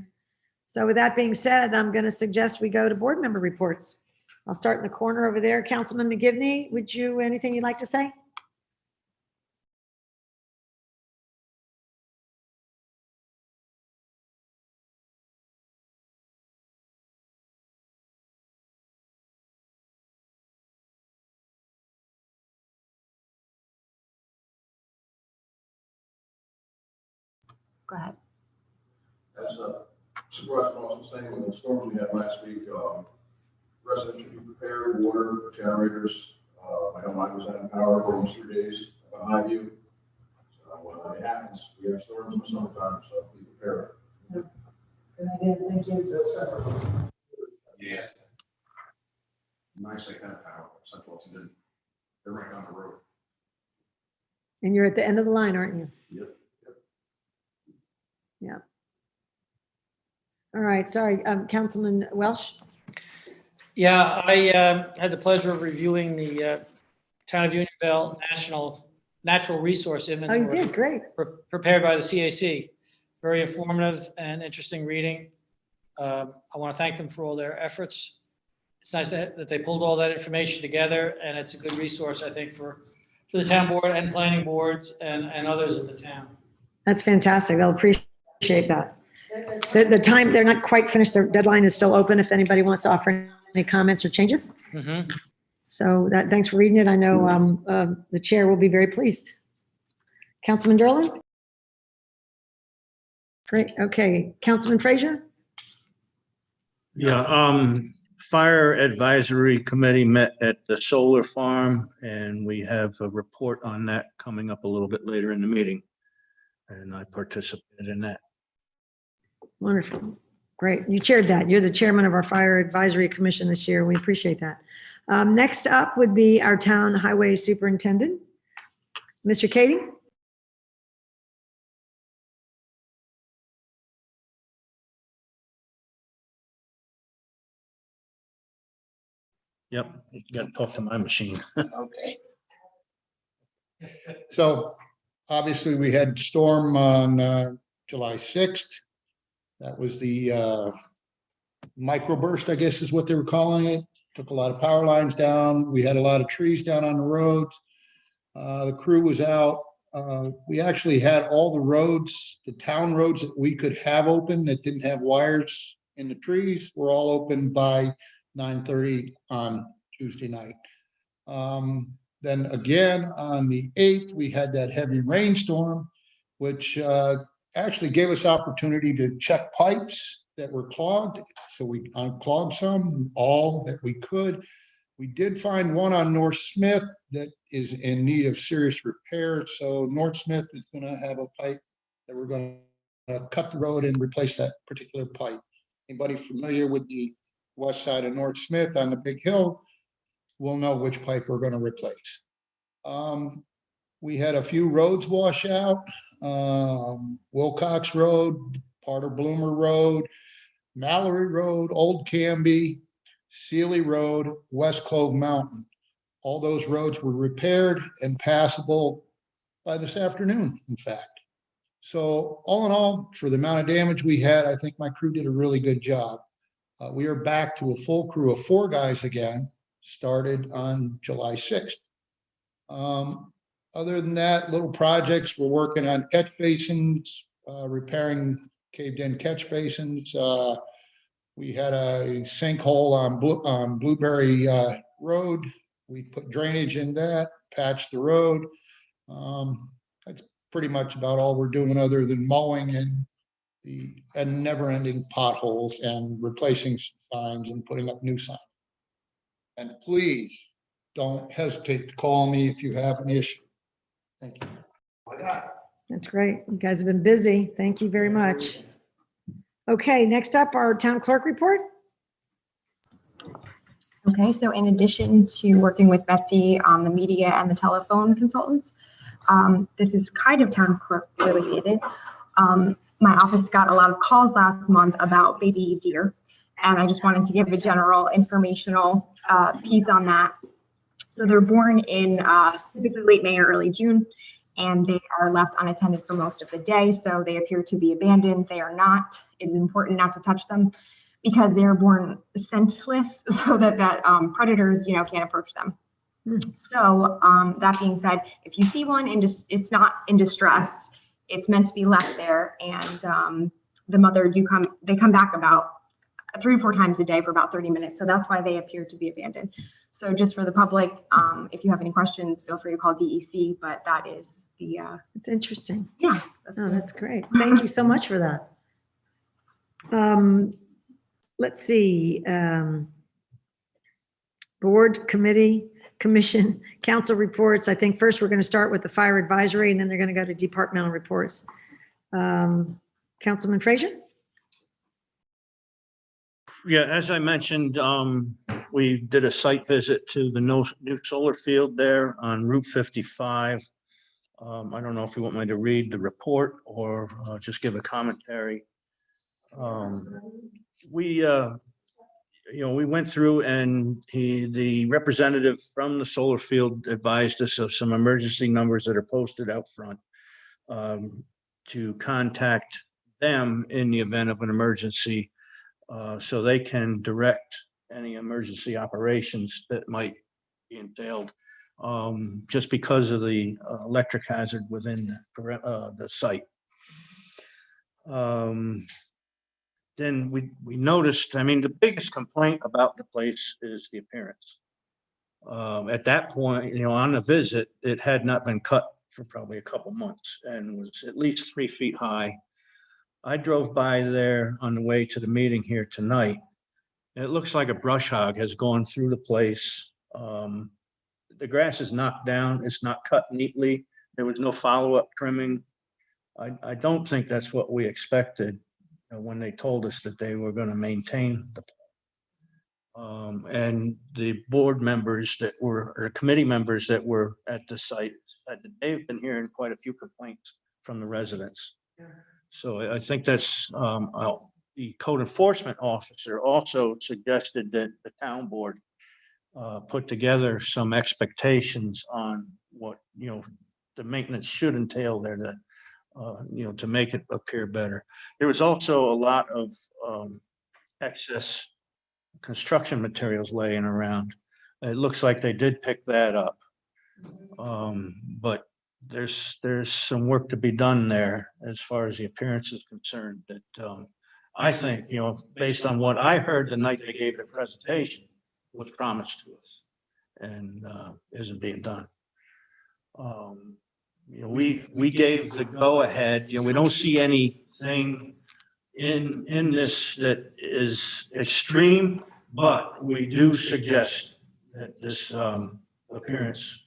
So with that being said, I'm going to suggest we go to board member reports. I'll start in the corner over there. Councilman McGivney, anything you'd like to say? Go ahead. As Supervisor Cross was saying, with the storms we had last week, residents should be prepared, water, generators. I know mine was out of power for almost 3 days behind you. So it happens. We have storms in the summertime, so be prepared. Thank you. Yes. Nice they had power. Central Hudson didn't. They're right down the road. And you're at the end of the line, aren't you? Yep. Yeah. All right, sorry, Councilman Welsh. Yeah, I had the pleasure of reviewing the Town of Unionville Natural Resource Oh, Inventory. you did, great. Prepared by the CAC. Very informative and interesting reading. I want to thank them for all their efforts. It's nice that they pulled all that information together, and it's a good resource, I think, for the town board and planning boards and others in the town. That's fantastic. They'll appreciate that. The time, they're not quite finished. Their deadline is still open if anybody wants to offer any comments or changes. Mm-hmm. So thanks for reading it. I know the chair will be very pleased. Councilman Derlin? Great, okay. Councilman Frazier? Yeah, Fire Advisory Committee met at the solar farm, and we have a report on that coming up a little bit later in the meeting. And I participated in that. Wonderful. Great. You chaired that. You're the chairman of our Fire Advisory Commission this year. We appreciate that. Next up would be our town highway superintendent, Mr. Katie. Yep, you got to talk to my machine. Okay. So obviously we had storm on July 6th. That was the microburst, I guess is what they were calling it. Took a lot of power lines down. We had a lot of trees down on the roads. The crew was out. We actually had all the roads, the town roads that we could have open that didn't have wires in the trees were all open by 9:30 on Tuesday night. Then again, on the 8th, we had that heavy rainstorm, which actually gave us opportunity to check pipes that were clogged. So we unclogged some, all that we could. We did find one on North Smith that is in need of serious repair. So North Smith is going to have a pipe that we're going to cut the road and replace that particular pipe. Anybody familiar with the west side of North Smith on the big hill will know which pipe we're going to replace. We had a few roads wash out, Wilcox Road, part of Bloomer Road, Mallory Road, Old Canby, Sealy Road, West Clove Mountain. All those roads were repaired and passable by this afternoon, in fact. So all in all, for the amount of damage we had, I think my crew did a really good job. We are back to a full crew of 4 guys again, started on July 6th. Other than that, little projects, we're working on catch basins, repairing caved in catch basins. We had a sinkhole on Blueberry Road. We put drainage in that, patched the road. That's pretty much about all we're doing other than mowing and never-ending potholes and replacing signs and putting up new signs. And please don't hesitate to call me if you have an issue. Thank you. That's great. You guys have been busy. Thank you very much. Okay, next up, our town clerk report. Okay, so in addition to working with Betsy on the media and the telephone consultants, this is kind of town clerk related. My office got a lot of calls last month about baby deer, and I just wanted to give a general informational piece on that. So they're born in typically late May or early June, and they are left unattended for most of the day. So they appear to be abandoned. They are not. It is important not to touch them because they are born scentless, so that predators, can't approach them. So that being said, if you see one and it's not in distress, it's meant to be left there, and the mother they come back about 3 to 4 times a day for about 30 minutes. So that's why they appear to be abandoned. So just for the public, if you have any questions, feel free to call DEC, but that is the. It's interesting. Yeah. That's great. Thank you so much for that. Let's see. Board, committee, commission, council reports. I think first we're going to start with the fire advisory, and then they're going to go to departmental reports. Councilman Frazier? Yeah, as I mentioned, we did a site visit to the new solar field there on Route 55. I don't know if you want me to read the report or just give a commentary. We went through, and the representative from the solar field advised us of some emergency numbers that are posted out front to contact them in the event of an emergency, so they can direct any emergency operations that might be entailed, just because of the electric hazard within the site. Then we noticed, the biggest complaint about the place is the appearance. At that point, on the visit, it had not been cut for probably a couple months and was at least 3 feet high. I drove by there on the way to the meeting here tonight. And it looks like a brush hog has gone through the place. The grass is knocked down. It's not cut neatly. There was no follow-up trimming. I don't think that's what we expected when they told us that they were going to maintain the and the board members that were, or committee members that were at the site, they've been hearing quite a few complaints from the residents. So I think that's, the code enforcement officer also suggested that the town board put together some expectations on what, the maintenance should entail there to, to make it appear better. There was also a lot of excess construction materials laying around. It looks like they did pick that up. But there's some work to be done there as far as the appearance is concerned that I think, based on what I heard the night they gave the presentation, was promised to us and isn't being done. We gave the go ahead. We don't see anything in this that is extreme, but we do suggest that this appearance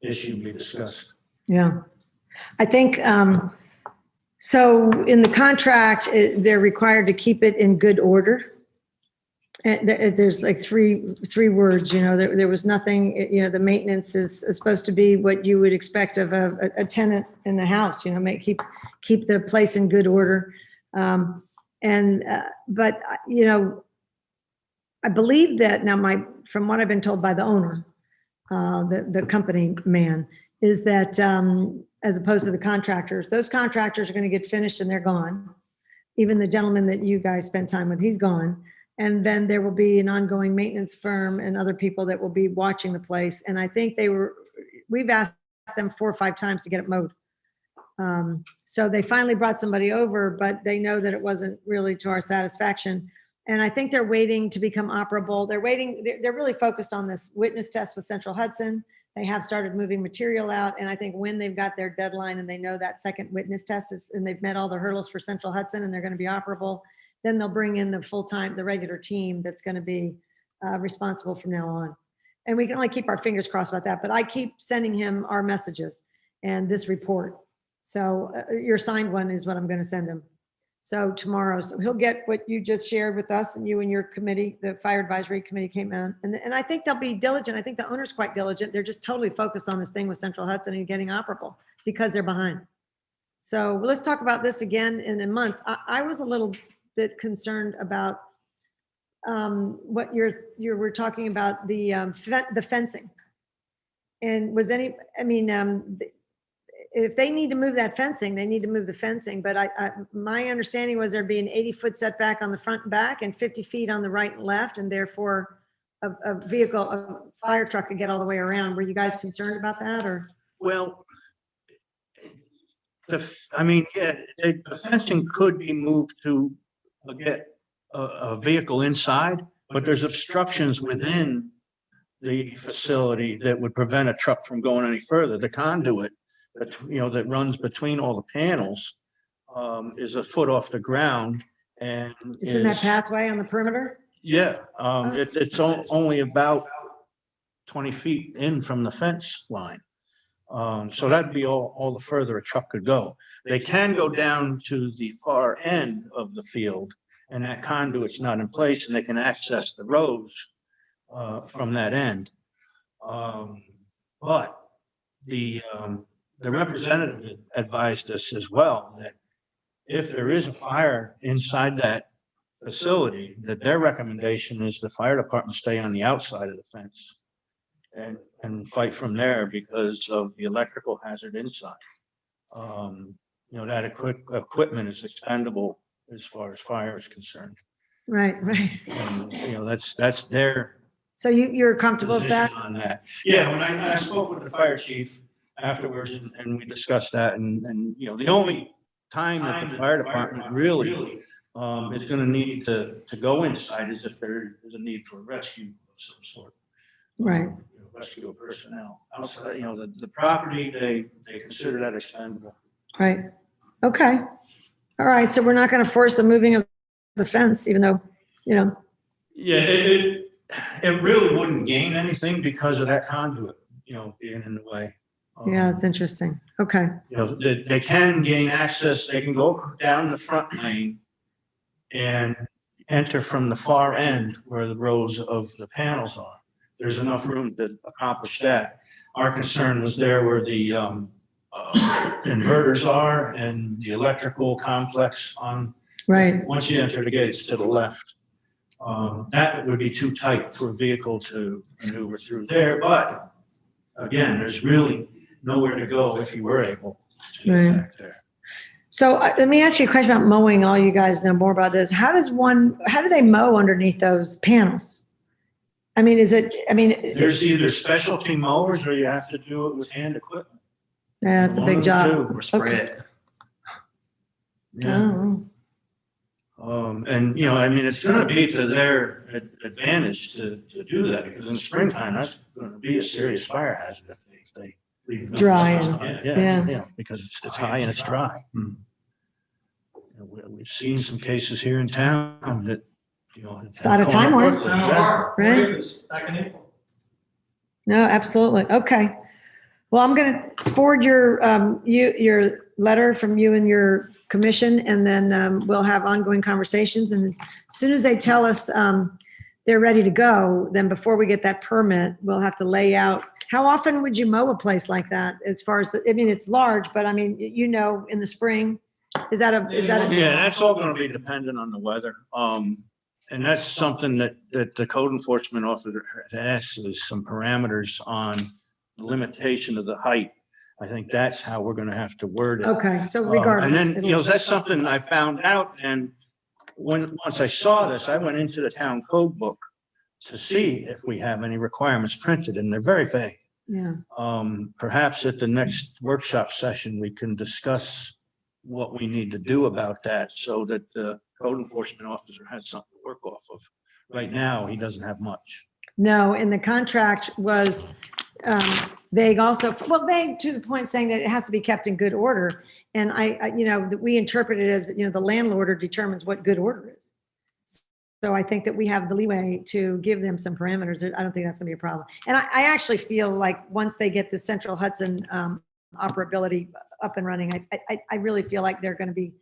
issue be discussed. Yeah. I think, so in the contract, they're required to keep it in good order. And there's like three words, there was nothing, the maintenance is supposed to be what you would expect of a tenant in the house, keep the place in good order. But I believe that now from what I've been told by the owner, the company man, is that as opposed to the contractors, those contractors are going to get finished and they're gone. Even the gentleman that you guys spent time with, he's gone. And then there will be an ongoing maintenance firm and other people that will be watching the place. And I think we've asked them 4 or 5 times to get it mowed. So they finally brought somebody over, but they know that it wasn't really to our satisfaction. And I think they're waiting to become operable. They're really focused on this witness test with Central Hudson. They have started moving material out. And I think when they've got their deadline and they know that second witness test and they've met all the hurdles for Central Hudson and they're going to be operable, then they'll bring in the regular team that's going to be responsible from now on. And we can only keep our fingers crossed about that, but I keep sending him our messages and this report. So your signed one is what I'm going to send him. So tomorrow, so he'll get what you just shared with us, and you and your committee, the fire advisory committee came out. And I think they'll be diligent. I think the owner's quite diligent. They're just totally focused on this thing with Central Hudson and getting operable because they're behind. So let's talk about this again in a month. I was a little bit concerned about what you were talking about, the fencing. And if they need to move that fencing, they need to move the fencing. But my understanding was there'd be an 80-foot setback on the front and back and 50 feet on the right and left. And therefore a fire truck could get all the way around. Were you guys concerned about that or? Well, the fencing could be moved to get a vehicle inside, but there's obstructions within the facility that would prevent a truck from going any further. The conduit that runs between all the panels is a foot off the ground and it's in that pathway on the perimeter? Yeah, it's only about 20 feet in from the fence line. So that'd be all the further a truck could go. They can go down to the far end of the field and that conduit's not in place and they can access the roads from that end. But the representative advised us as well that if there is a fire inside that facility, that their recommendation is the fire department stay on the outside of the fence and fight from there because of the electrical hazard inside. That equipment is expendable as far as fire is concerned. Right. And, that's their. So you're comfortable with that? On that. Yeah, when I spoke with the fire chief afterwards and we discussed that and the only time that the fire department really is going to need to go inside is if there is a need for a rescue of some sort. Right. Rescue personnel. Outside, the property, they consider that expendable. Right. Okay. All right. So we're not going to force the moving of the fence, even though, Yeah, it really wouldn't gain anything because of that conduit, being in the way. yeah, it's interesting. Okay. They can gain access, they can go down the front lane and enter from the far end where the rows of the panels are. There's enough room to accomplish that. Our concern was there where the inverters are and the electrical complex on. Right. Once you enter the gates to the left. That would be too tight for a vehicle to maneuver through there, but again, there's really nowhere to go if you were able to Right. get back there. So let me ask you a question about mowing. All you guys know more about this. How do they mow underneath those panels? I mean, There's either specialty mowers or you have to do it with hand equipment. yeah, it's a One big of the job. two. Or spray Okay. it. Yeah. Oh, And, it's going to be to their advantage to do that because in springtime, that's going to be a serious fire hazard if they leave. Dry and- Yeah, because it's high and it's dry. We've seen some cases here in town that, It's out of time, Mark. Town of Art, Right. Vegas, back in April. no, absolutely. Okay. Well, I'm going to forward your letter from you and your commission, and then we'll have ongoing conversations. And as soon as they tell us they're ready to go, then before we get that permit, we'll have to lay out. How often would you mow a place like that? As far as it's large, but in the spring, is that a? Yeah, that's all going to be dependent on the weather. And that's something that the code enforcement officer has is some parameters on the limitation of the height. I think that's how we're going to have to word it. Okay, so regardless. And then, that's something I found out. And once I saw this, I went into the town code book to see if we have any requirements printed, and they're very vague. Yeah. Perhaps at the next workshop session, we can discuss what we need to do about that so that the code enforcement officer has something to work off of. Right now, he doesn't have much. No, and the contract was vague also, vague to the point saying that it has to be kept in good order. And that we interpret it as, the landlord determines what good order is. So I think that we have the leeway to give them some parameters. I don't think that's gonna be a problem. And I actually feel like once they get the Central Hudson operability up and running, I really feel like they're gonna be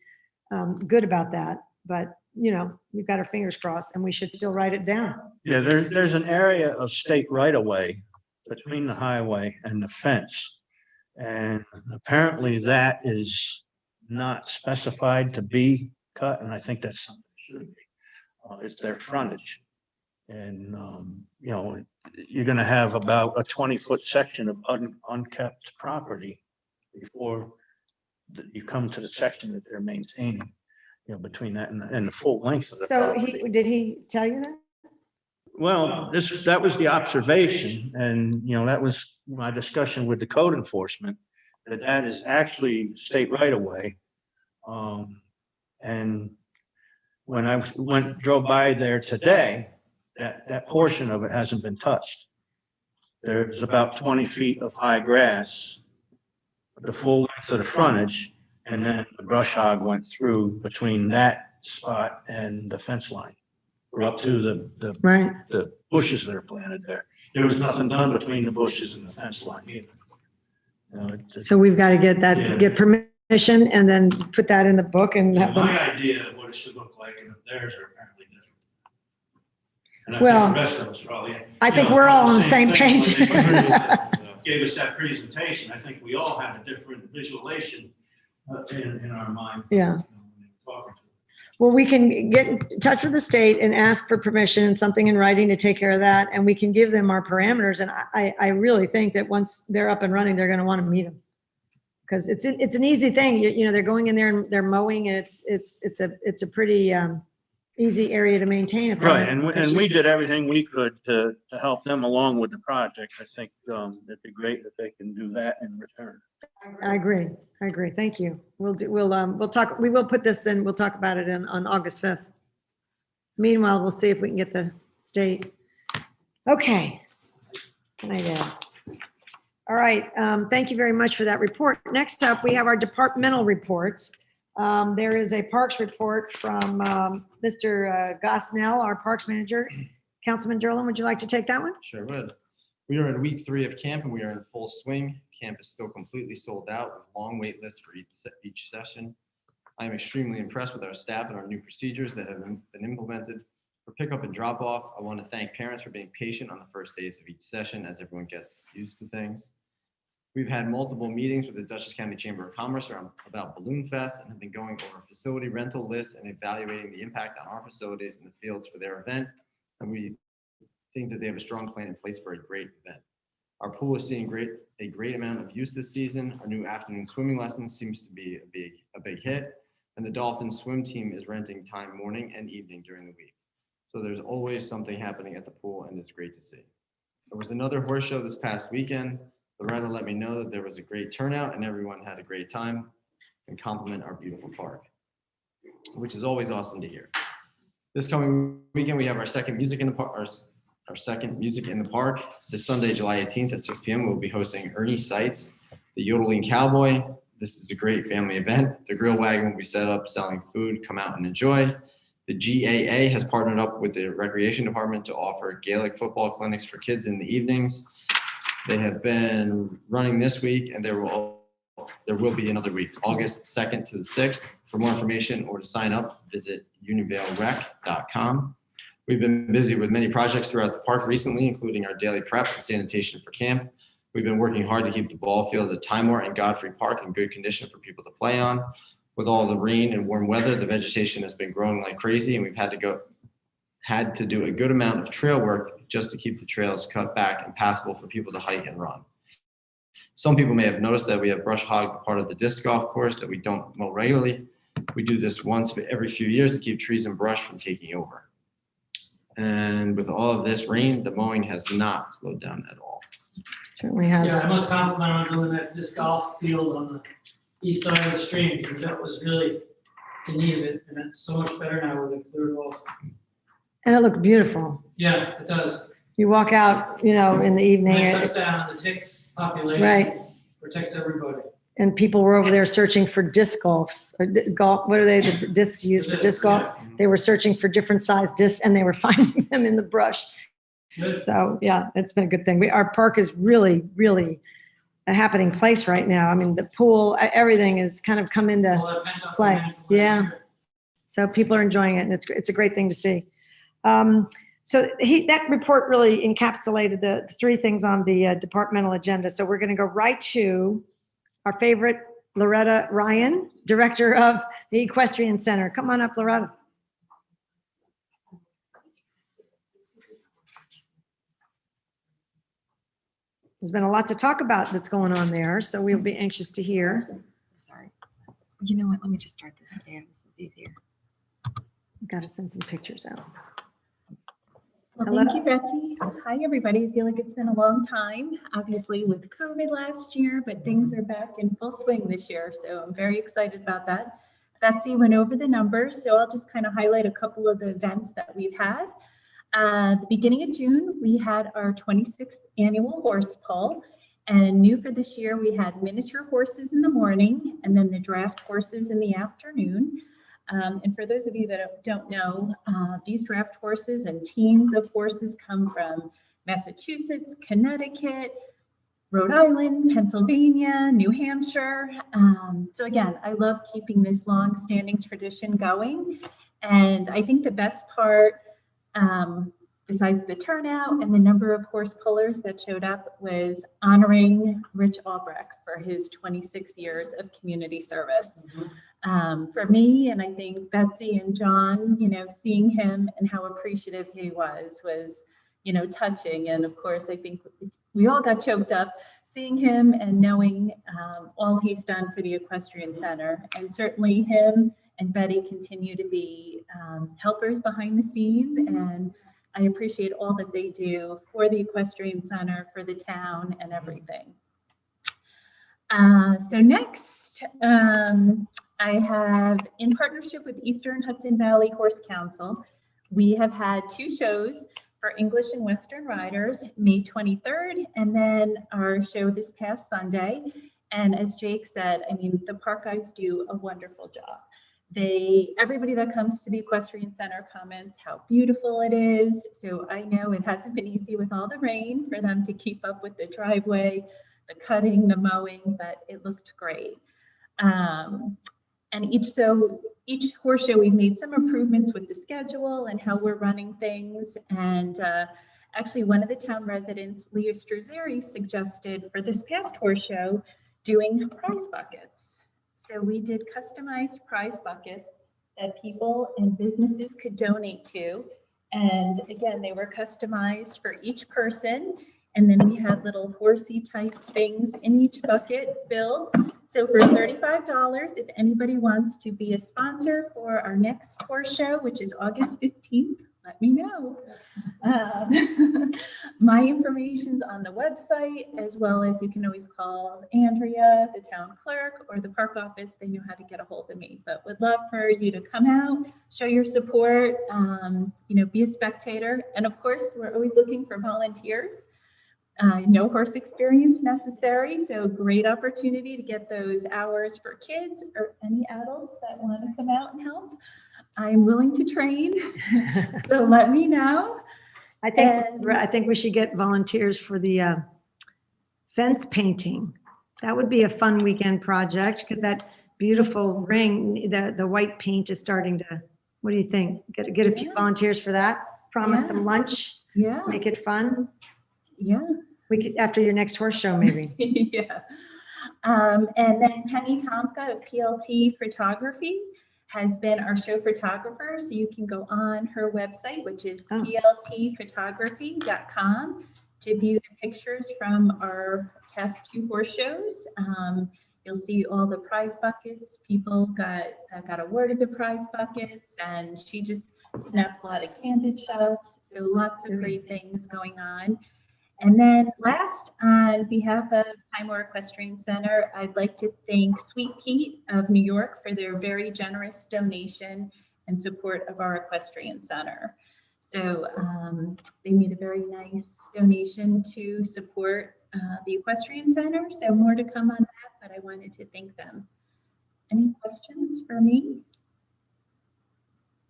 good about that. But, we've got our fingers crossed and we should still write it down. Yeah, there's an area of state right of way between the highway and the fence. And apparently that is not specified to be cut, and I think that's something that should be. It's their frontage. And, you're gonna have about a 20-foot section of unkept property before you come to the section that they're maintaining, between that and the full length of the So property. did he tell you that? Well, that was the observation, and, that was my discussion with the code enforcement, that is actually state right of way. And when I drove by there today, that portion of it hasn't been touched. There's about 20 feet of high grass, the full length of the frontage, and then the brush hog went through between that spot and the fence line. Or up to the bushes that are planted there. There was nothing done between the bushes and the fence line either. So we've got to get that, Yeah. get permission and then put that in the book and have them. My idea of what it should look like, and theirs are apparently different. And I Well, think the rest of us probably. I think we're all on the same thing. page. When they gave us that presentation, I think we all had a different visualization in our mind. Yeah. when they were talking to us. Well, we can get in touch with the state and ask for permission and something in writing to take care of that. And we can give them our parameters. And I really think that once they're up and running, they're going to want to meet them. Because it's an easy thing. They're going in there and they're mowing, and it's a pretty easy area to maintain. if they're- Right, and we did everything we could to help them along with the project. I think it'd be great if they can do that in return. I agree. Thank you. We'll talk, we will put this in, we'll talk about it on August 5th. Meanwhile, we'll see if we can get the state. Okay. Can I add? All right, thank you very much for that report. Next up, we have our departmental reports. There is a Parks report from Mr. Gosnell, our Parks Manager. Councilman Derlin, would you like to take that one? Sure would. We are in week 3 of camp and we are in full swing. Camp is still completely sold out with long wait lists for each session. I am extremely impressed with our staff and our new procedures that have been implemented. For pickup and drop off, I want to thank parents for being patient on the first days of each session as everyone gets used to things. We've had multiple meetings with the Dutchess County Chamber of Commerce about Balloon Fest and have been going over facility rental lists and evaluating the impact on our facilities and the fields for their event. And we think that they have a strong plan in place for a great event. Our pool is seeing a great amount of use this season. Our new afternoon swimming lesson seems to be a big hit. And the Dolphins swim team is renting time morning and evening during the week. So there's always something happening at the pool and it's great to see. There was another horse show this past weekend. Loretta let me know that there was a great turnout and everyone had a great time and compliment our beautiful park, which is always awesome to hear. This coming weekend, we have our second music in the park. Our second music in the park. This Sunday, July 18th at 6 p.m. we'll be hosting Ernie Seitz, the Yodeling Cowboy. This is a great family event. The grill wagon will be set up selling food. Come out and enjoy. The GAA has partnered up with the Recreation Department to offer Gaelic football clinics for kids in the evenings. They have been running this week and there will be another week, August 2nd to the 6th. For more information or to sign up, visit univalerec.com. We've been busy with many projects throughout the park recently, including our daily prep and sanitation for camp. We've been working hard to keep the ball fields at Timor and Godfrey Park in good condition for people to play on. With all the rain and warm weather, the vegetation has been growing like crazy, and we've had to do a good amount of trail work just to keep the trails cut back and passable for people to hike and run. Some people may have noticed that we have brush hogged part of the disc golf course that we don't mow regularly. We do this once every few years to keep trees and brush from taking over. And with all of this rain, the mowing has not slowed down at all. Certainly has. Yeah, I must compliment on doing that disc golf field on the east side of the stream, because that was really the need of it, and it's so much better now with it cleared off. And it looked beautiful. Yeah, it does. You walk out, in the evening. And it cuts down on the ticks population. Right. Protects everybody. And people were over there searching for disc golfs, or golf, what are they, the discs used for disc golf? Yeah. They were searching for different size discs and they were finding them in the brush. Good. So, yeah, it's been a good thing. Our park is really, really a happening place right now. I mean, the pool, everything has kind of come into All that pent-up play. demand from last Yeah. year. So people are enjoying it, and it's a great thing to see. So that report really encapsulated the 3 things on the departmental agenda. So we're going to go right to our favorite, Loretta Ryan, Director of the Equestrian Center. Come on up, Loretta. There's been a lot to talk about that's going on there, so we'll be anxious to hear. Sorry. You know what? Let me just start this again. This is easier. Got to send some pictures out. Well, Hello. thank you, Betsy. Hi, everybody. I feel like it's been a long time, obviously with COVID last year, but things are back in full swing this year. So I'm very excited about that. Betsy went over the numbers, so I'll just kind of highlight a couple of the events that we've had. The beginning of June, we had our 26th annual horse pull, and new for this year, we had miniature horses in the morning and then the draft horses in the afternoon. And for those of you that don't know, these draft horses and teams of horses come from Massachusetts, Connecticut, Rhode Island, Pennsylvania, New Hampshire. So again, I love keeping this long-standing tradition going. And I think the best part, besides the turnout and the number of horse pullers that showed up, was honoring Rich Albrecht for his 26 years of community service. For me, and I think Betsy and John, seeing him and how appreciative he was, touching. And of course, I think we all got choked up seeing him and knowing all he's done for the Equestrian Center. And certainly him and Betty continue to be helpers behind the scenes. And I appreciate all that they do for the Equestrian Center, for the town, and everything. So next, I have, in partnership with Eastern Hudson Valley Horse Council, we have had 2 shows for English and Western riders, May 23rd, and then our show this past Sunday. And as Jake said, I mean, the park guys do a wonderful job. Everybody that comes to the Equestrian Center comments how beautiful it is. So I know it hasn't been easy with all the rain for them to keep up with the driveway, the cutting, the mowing, but it looked great. And each horse show, we've made some improvements with the schedule and how we're running things. And actually, one of the town residents, Leah Struzeri, suggested for this past horse show doing prize buckets. So we did customized prize buckets that people and businesses could donate to. And again, they were customized for each person. And then we had little horsey type things in each bucket filled. So for $35, if anybody wants to be a sponsor for our next horse show, which is August 15th, let me know. My information's on the website, as well as you can always call Andrea, the town clerk, or the park office. They know how to get a hold of me, but would love for you to come out, show your support, be a spectator. And of course, we're always looking for volunteers. No horse experience necessary, so great opportunity to get those hours for kids or any adults that want to come out and help. I'm willing to train, so let me know. I think we should get volunteers for the fence painting. That would be a fun weekend project because that beautiful ring, the white paint is starting to, what do you think? Get a few volunteers for that? Promise some lunch? Yeah. Make it fun? Yeah. We could, after your next horse show, maybe. Yeah. And then Penny Tomka of PLT Photography has been our show photographer. So you can go on her website, which is pltphotography.com, to view the pictures from our past 2 horse shows. You'll see all the prize buckets. People got awarded the prize buckets, and she just snaps a lot of candid shots. So lots of great things going on. And then last, on behalf of Timor Equestrian Center, I'd like to thank Sweet Pete of New York for their very generous donation and support of our Equestrian Center. So they made a very nice donation to support the Equestrian Center. So more to come on that, but I wanted to thank them. Any questions for me?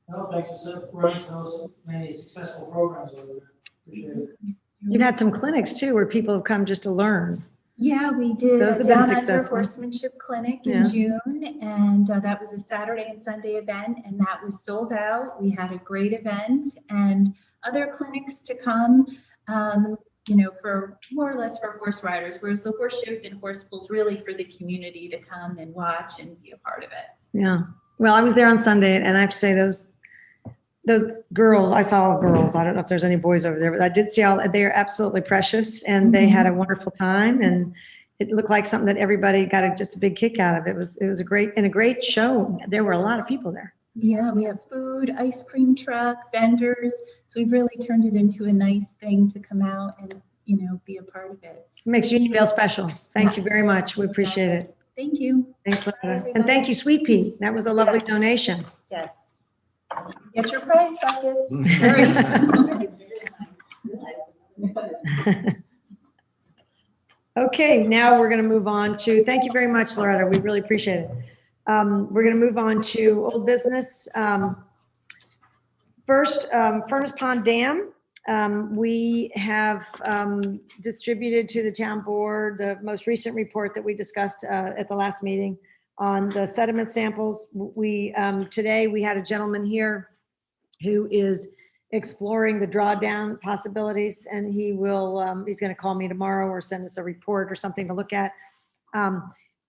No, thanks for running so many successful programs over there. Appreciate it. You've had some clinics too, where people have come just to learn. Yeah, we did Those a have been Down Under successful. Horsemanship Clinic in June, and that was a Saturday and Sunday event, and that was sold out. We had a great event, and other clinics to come, for more or less for horse riders, whereas the horse shows and horse schools really for the community to come and watch and be a part of it. Yeah. Well, I was there on Sunday, and I have to say those girls, I saw girls, I don't know if there's any boys over there, but I did see they are absolutely precious, and they had a wonderful time, and it looked like something that everybody got just a big kick out of. It was a great show. There were a lot of people there. Yeah, we have food, ice cream truck, vendors. So we've really turned it into a nice thing to come out and, be a part of it. It makes Unionville special. Thank you very much. We appreciate it. Thank you. Thanks, Loretta. And thank you, Sweet Pea. That was a lovely donation. Yes. Get your prize buckets. Okay, now we're going to move on to, thank you very much, Loretta. We really appreciate it. We're going to move on to old business. First, Furnace Pond Dam. We have distributed to the town board the most recent report that we discussed at the last meeting on the sediment samples. Today we had a gentleman here who is exploring the drawdown possibilities, and he's going to call me tomorrow or send us a report or something to look at.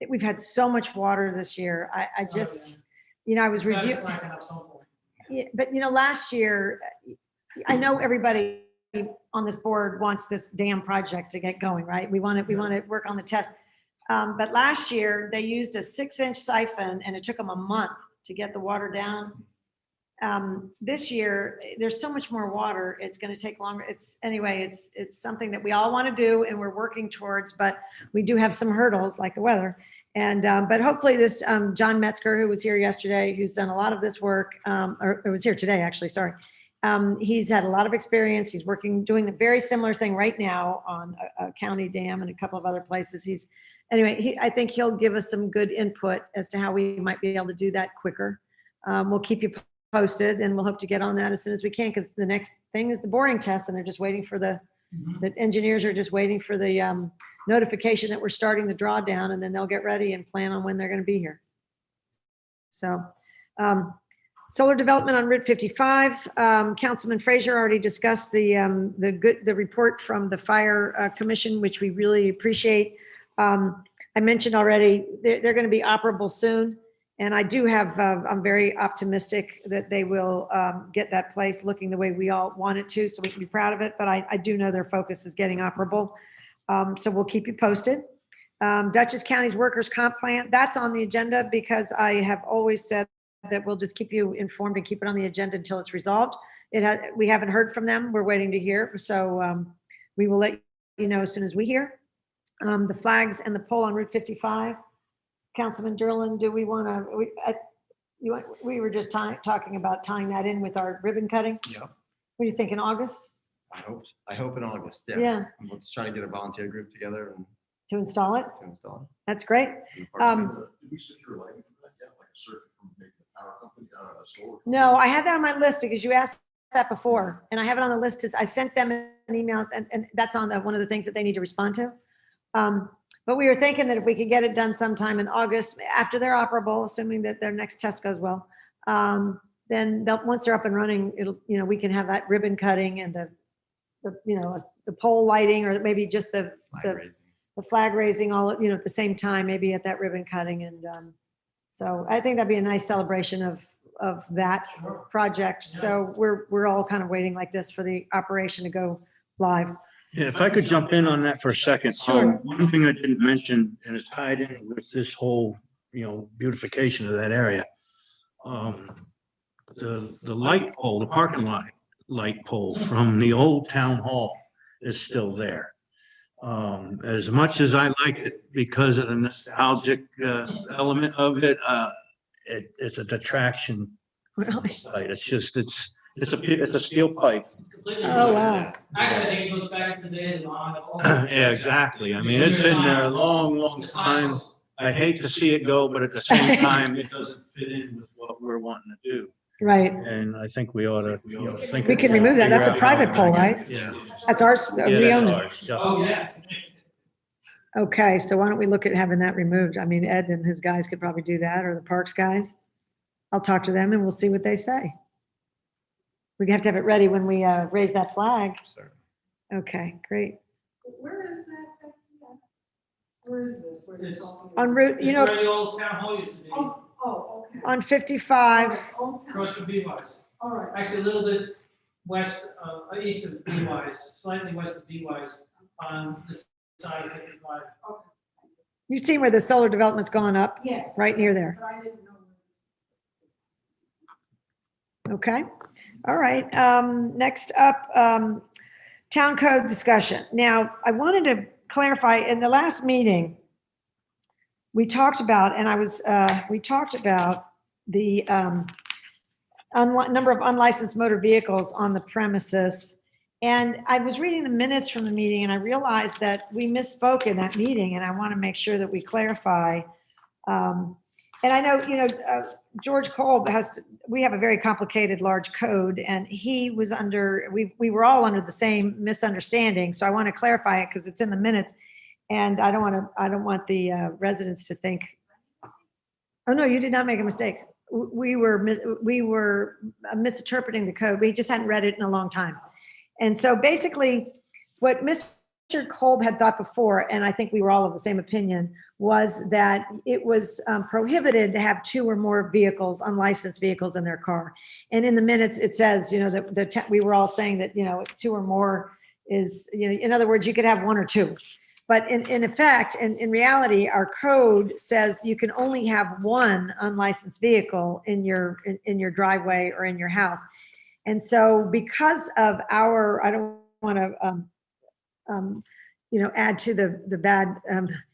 We've had so much water this year. I just, I was reviewing. Yeah, but last year, I know everybody on this board wants this dam project to get going, right? We want to work on the test. But last year they used a 6-inch siphon, and it took them a month to get the water down. This year there's so much more water, it's going to take longer. It's something that we all want to do and we're working towards, but we do have some hurdles like the weather. And but hopefully this John Metzger, who was here yesterday, who's done a lot of this work, or was here today actually, sorry. He's had a lot of experience. He's doing a very similar thing right now on a county dam and a couple of other places. I think he'll give us some good input as to how we might be able to do that quicker. We'll keep you posted, and we'll hope to get on that as soon as we can, because the next thing is the boring test, and they're just waiting for the engineers are just waiting for the notification that we're starting the drawdown, and then they'll get ready and plan on when they're going to be here. So, solar development on Route 55. Councilman Frazier already discussed the report from the Fire Commission, which we really appreciate. I mentioned already they're going to be operable soon, and I do have. I'm very optimistic that they will get that place looking the way we all want it to, so we can be proud of it. But I do know their focus is getting operable, so we'll keep you posted. Dutchess County's workers' comp plan, that's on the agenda because I have always said that we'll just keep you informed and keep it on the agenda until it's resolved. We haven't heard from them. We're waiting to hear. So we will let you know as soon as we hear. The flags and the pole on Route 55. Councilman Derlin, do we want to, we were just talking about tying that in with our ribbon cutting. Yeah, What do you think, in August I hope in August. Yeah. Yeah. We'll just try to get a volunteer group together and to install it? to install That's great. it. Did we secure lighting for that yet, like a circuit from maybe the power company, solar? No, I had that on my list because you asked that before, and I have it on the list. I sent them an email, and that's on one of the things that they need to respond to. But we were thinking that if we could get it done sometime in August, after they're operable, assuming that their next test goes well, then once they're up and running, we can have that ribbon cutting and the pole lighting, or maybe just the flag raising all at the same time, maybe at that ribbon cutting. And so I think that'd be a nice celebration of that project. So we're all kind of waiting like this for the operation to go live. Yeah, if I could jump in on that for a second. Sure. One thing I didn't mention, and it's tied in with this whole, beautification of that area. The light pole, the parking lot light pole from the old town hall is still there. As much as I like it because of the nostalgic element of it, it's a detraction. Really? Site. It's just, it's a steel pipe. Oh, wow. Actually, I think it goes back to the day of the lawn. Yeah, exactly. I mean, it's been there a long, long time. I hate to see it go, but at the same time, it doesn't fit in with what we're wanting to do. Right. And I think we ought to, think. We can remove that. That's a private pole, right? Yeah. That's ours. Yeah, We that's own it. ours. Yeah. Oh, yeah. Okay, so why don't we look at having that removed? I mean, Ed and his guys could probably do that, or the parks guys. I'll talk to them and we'll see what they say. We have to have it ready when we raise that flag. Sir. Okay, great. Where is that, Betsy? Where is this? Where It's talking En about? route, It's where the old town hall used to be, Oh, okay. on 55, All right, Old Town. across from B-Wise. All right. Actually, a little bit east of B-Wise, slightly west of B-Wise, on this side of 55. you've seen where the solar development's gone up, Yes. right near there. But I didn't know. Okay, all right. Next up, town code discussion. Now, I wanted to clarify, in the last meeting, we talked about, the number of unlicensed motor vehicles on the premises. And I was reading the minutes from the meeting, and I realized that we misspoke in that meeting, and I want to make sure that we clarify. And I know, George Kolb we have a very complicated large code, and he was we were all under the same misunderstanding. So I want to clarify it because it's in the minutes, and I don't want the residents to think, oh no, you did not make a mistake. We were misinterpreting the code. We just hadn't read it in a long time. And so basically what Mr. Kolb had thought before, and I think we were all of the same opinion, was that it was prohibited to have two or more vehicles, unlicensed vehicles in their car. And in the minutes, it says, that we were all saying that, two or more is, in other words, you could have one or two. But in effect, in reality, our code says you can only have one unlicensed vehicle in your driveway or in your house. And so because of I don't want to, add to the bad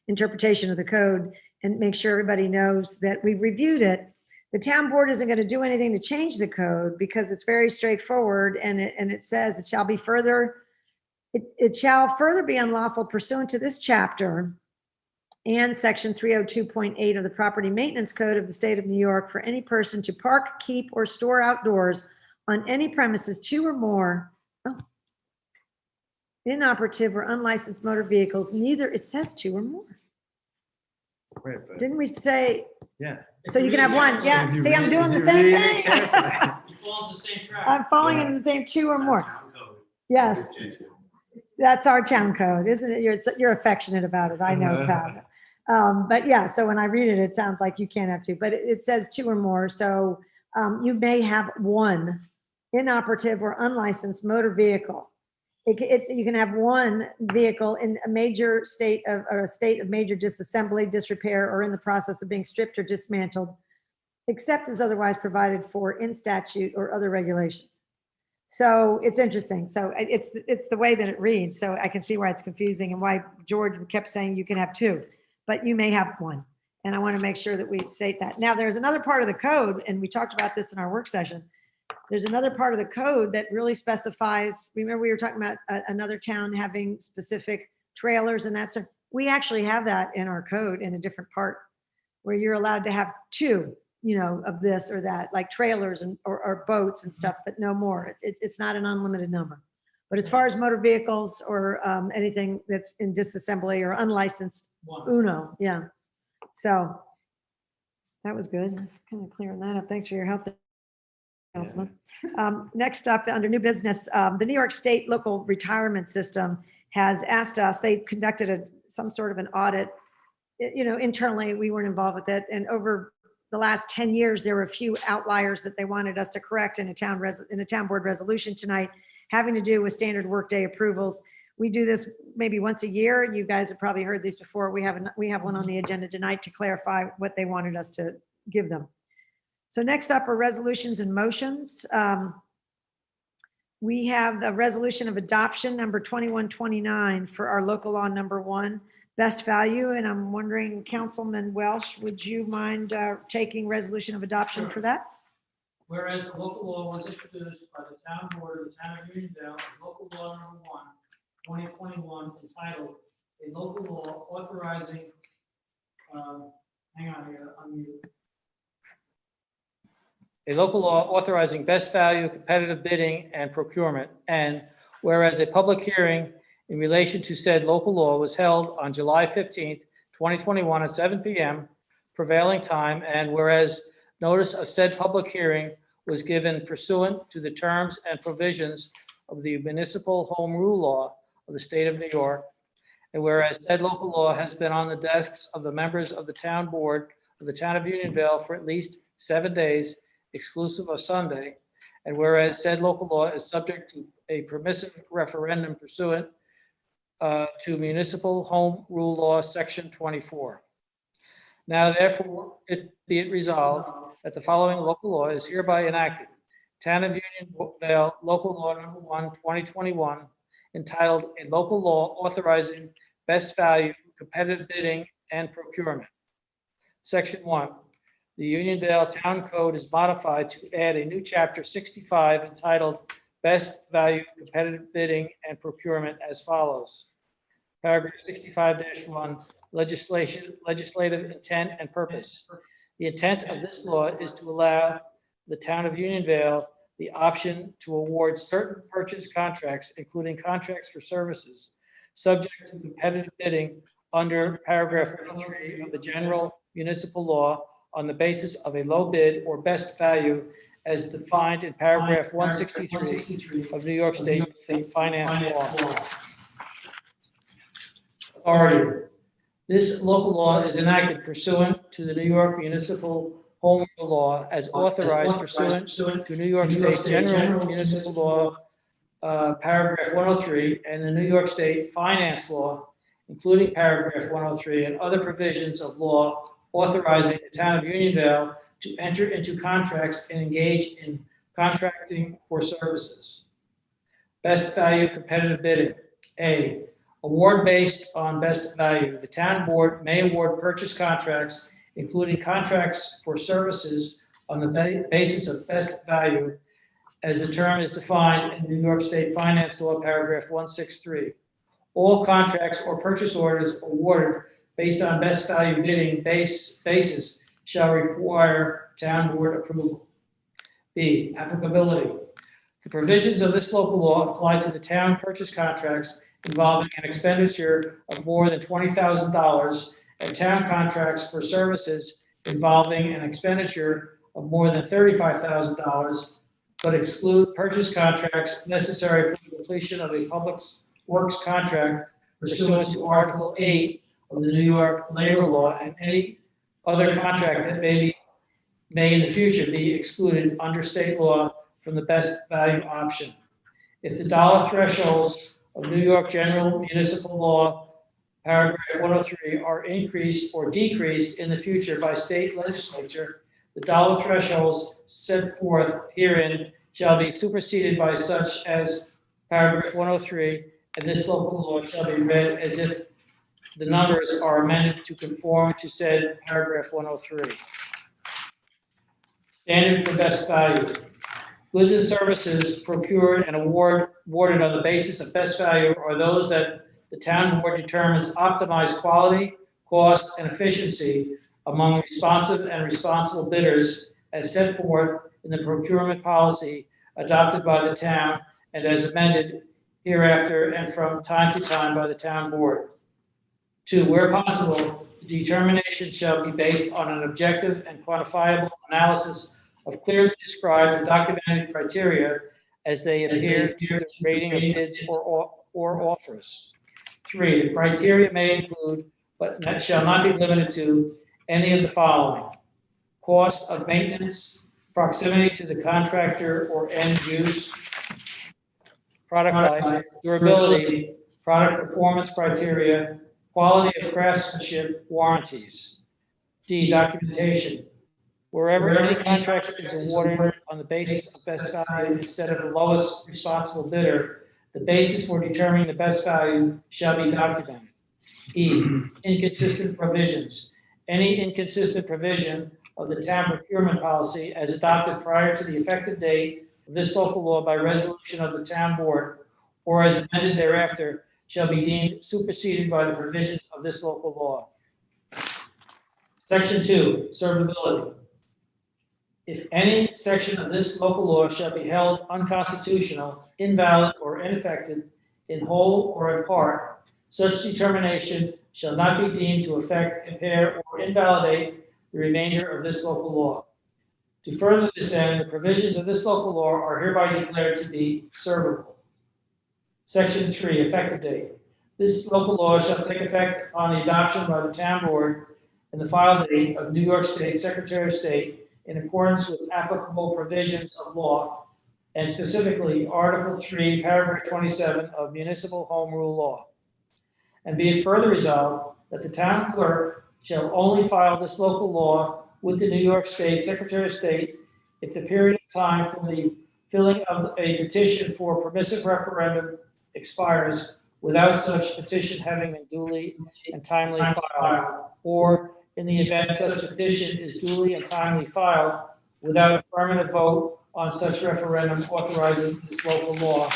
interpretation of the code, and make sure everybody knows that we reviewed it. The town board isn't going to do anything to change the code because it's very straightforward, and it says it shall further be unlawful pursuant to this chapter and section 302.8 of the Property Maintenance Code of the State of New York for any person to park, keep, or store outdoors on any premises two or more inoperative or unlicensed motor vehicles, it says two or more. Wait, but, Didn't we say, yeah. so you can have one? Yeah, If you see, I'm read- doing if the you same read it thing. carefully. You fall into the same trap. I'm falling Yeah. into the same two or more. Town code. Yes, that's our town code, isn't it? You're affectionate about it. I know, Pat. But yeah, so when I read it, it sounds like you can't have two, but it says two or more. So you may have one inoperative or unlicensed motor vehicle. You can have one vehicle in a major state of, or a state of major disassembly, disrepair, or in the process of being stripped or dismantled, except as otherwise provided for in statute or other regulations. So it's interesting. So it's the way that it reads. So I can see why it's confusing and why George kept saying you can have two, but you may have one. And I want to make sure that we state that. Now, there's another part of the code, and we talked about this in our work session. There's another part of the code that really specifies, remember we were talking about another town having specific trailers and that's, we actually have that in our code in a different part where you're allowed to have two, of this or that, like trailers or boats and stuff, but no more. It's not an unlimited number. But as far as motor vehicles or anything that's in disassembly or unlicensed, uno, yeah. So that was good. Kind of clearing that up. Thanks for your help, Councilman. Next up, under new business, the New York State Local Retirement System has asked us, they conducted some sort of an audit. Internally, we weren't involved with it. And over the last 10 years, there were a few outliers that they wanted us to correct in a town board resolution tonight, having to do with standard workday approvals. We do this maybe once a year. You guys have probably heard these before. We have one on the agenda tonight to clarify what they wanted us to give them. So next up are resolutions and motions. We have a resolution of adoption number 2129 for our local law number 1, best value. And I'm wondering, Councilman Welsh, would you mind taking resolution of adoption for that? Whereas the local law was introduced by the town board of the town of Unionville as local law number 1, 2021, entitled a local law authorizing, hang on here, unmute. A local law authorizing best value, competitive bidding, and procurement. And whereas a public hearing in relation to said local law was held on July 15th, 2021 at 7 p.m. prevailing time, and whereas notice of said public hearing was given pursuant to the terms and provisions of the Municipal Home Rule Law of the State of New York, and whereas said local law has been on the desks of the members of the town board of the town of Unionville for at least 7 days, exclusive of Sunday, and whereas said local law is subject to a permissive referendum pursuant to Municipal Home Rule Law, Section 24. Now, therefore, be it resolved that the following local law is hereby enacted. Town of Unionville, Local Law Number 1, 2021, entitled a local law authorizing best value, competitive bidding, and procurement. Section 1. The Unionville Town Code is modified to add a new chapter 65 entitled Best Value, Competitive Bidding, and Procurement as follows. Paragraph 65-1, legislative intent and purpose. The intent of this law is to allow the town of Unionville the option to award certain purchase contracts, including contracts for services, subject to competitive bidding under paragraph 33 of the general municipal law on the basis of a low bid or best value as defined in paragraph 163 of New York State Finance Law. Authority. This local law is enacted pursuant to the New York Municipal Home Rule Law as authorized pursuant to New York State General Municipal Law, paragraph 103, and the New York State Finance Law, including paragraph 103 and other provisions of law authorizing the town of Unionville to enter into contracts and engage in contracting for services. Best value, competitive bidding. A, award based on best value. The town board may award purchase contracts, including contracts for services on the basis of best value, as the term is defined in New York State Finance Law, paragraph 163. All contracts or purchase orders awarded based on best value bidding basis shall require town board approval. B, applicability. The provisions of this local law apply to the town purchase contracts involving an expenditure of more than $20,000 and town contracts for services involving an expenditure of more than $35,000, but exclude purchase contracts necessary for the completion of a public works contract pursuant to Article 8 of the New York Labor Law, and any other contract that may in the future be excluded under state law from the best value option. If the dollar thresholds of New York General Municipal Law, paragraph 103, are increased or decreased in the future by state legislature, the dollar thresholds set forth herein shall be superseded by such as paragraph 103, and this local law shall be read as if the numbers are amended to conform to said paragraph 103. Standard for best value. Goods and services procured and awarded on the basis of best value are those that the town board determines optimize quality, cost, and efficiency among responsive and responsible bidders as set forth in the procurement policy adopted by the town and as amended hereafter and from time to time by the town board. 2, where possible, the determination shall be based on an objective and quantifiable analysis of clearly described and documented criteria as they appear to the rating of bids or offers. 3, the criteria may include, but shall not be limited to, any of the following: cost of maintenance, proximity to the contractor or end use, product life, durability, product performance criteria, quality of craftsmanship, warranties. D, documentation. Wherever any contract is awarded on the basis of best value instead of the lowest responsible bidder, the basis for determining the best value shall be documented. E, inconsistent provisions. Any inconsistent provision of the town procurement policy as adopted prior to the effective date of this local law by resolution of the town board or as amended thereafter shall be deemed superseded by the provisions of this local law. Section 2, servability. If any section of this local law shall be held unconstitutional, invalid, or ineffective in whole or in part, such determination shall not be deemed to affect, impair, or invalidate the remainder of this local law. To further this end, the provisions of this local law are hereby declared to be servable. Section 3, effective date. This local law shall take effect upon the adoption by the town board and the file date of New York State Secretary of State in accordance with applicable provisions of law, and specifically Article 3, Paragraph 27 of Municipal Home Rule Law. And be it further resolved that the town clerk shall only file this local law with the New York State Secretary of State if the period of time from the filling of a petition for permissive referendum expires without such petition having been duly and timely filed, or in the event such petition is duly and timely filed without affirmative vote on such referendum authorizing this local law.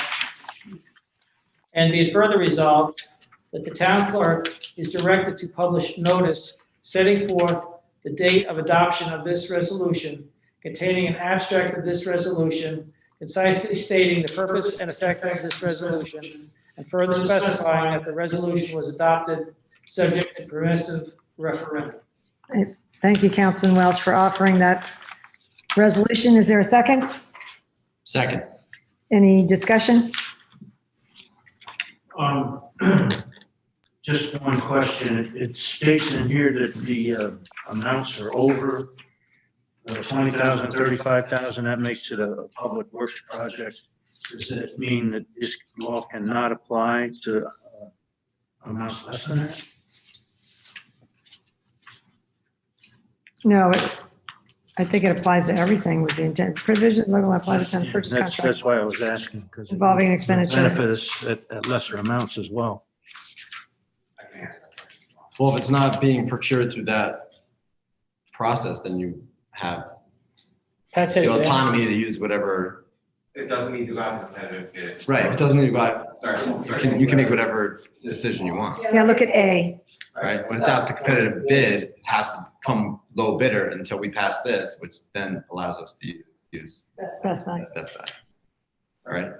And be it further resolved that the town clerk is directed to publish notice setting forth the date of adoption of this resolution, containing an abstract of this resolution, concisely stating the purpose and effect of this resolution, and further specifying that the resolution was adopted subject to permissive referendum. Thank you, Councilman Welch, for offering that resolution. Is there a second? Second. Any discussion? Just one question. It states in here that the amounts are over 20,000, 35,000. That makes it a public works project. Does that mean that this law cannot apply to amounts less than that? No, I think it applies to everything was the intent. Provision will apply to town purchase That's contracts why I was asking, because involving expenditure. benefit is at lesser amounts as well. Well, if it's not being procured through that process, then you have That's it. the James. autonomy to use whatever, It doesn't mean you got the competitive bid. right, if it doesn't, you got, Sorry. you can make whatever decision you want, Yeah, look at A. right? When it's out to competitive bid, it has to come low bidder until we pass this, which then allows us to use Best value. best value. All right,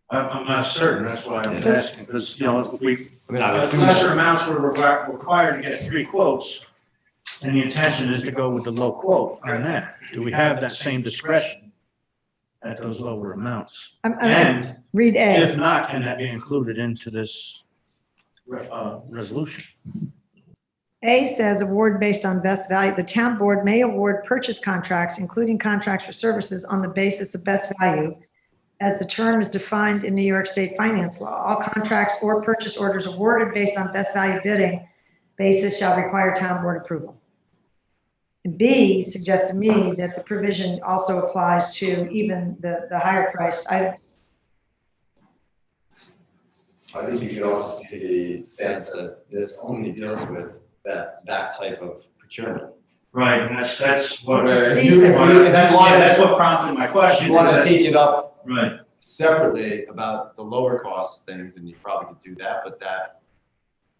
I'm not certain, that's why I was asking, because, you know, we, I mean, I would assume lesser that's- amounts were required to get 3 quotes, and the intention is to go with the low quote on that. Do we have that same discretion at those lower amounts? And Read if A. not, can that be included into this resolution? A says award based on best value. The town board may award purchase contracts, including contracts for services, on the basis of best value, as the term is defined in New York State finance law. All contracts or purchase orders awarded based on best value bidding basis shall require town board approval. And B suggests to me that the provision also applies to even the higher priced items. I think you could also take a stance that this only deals with that type of procurement. Right, and that's what, That's that's what prompted my question. If you want to take it up Right. separately about the lower cost things, and you probably could do that, but that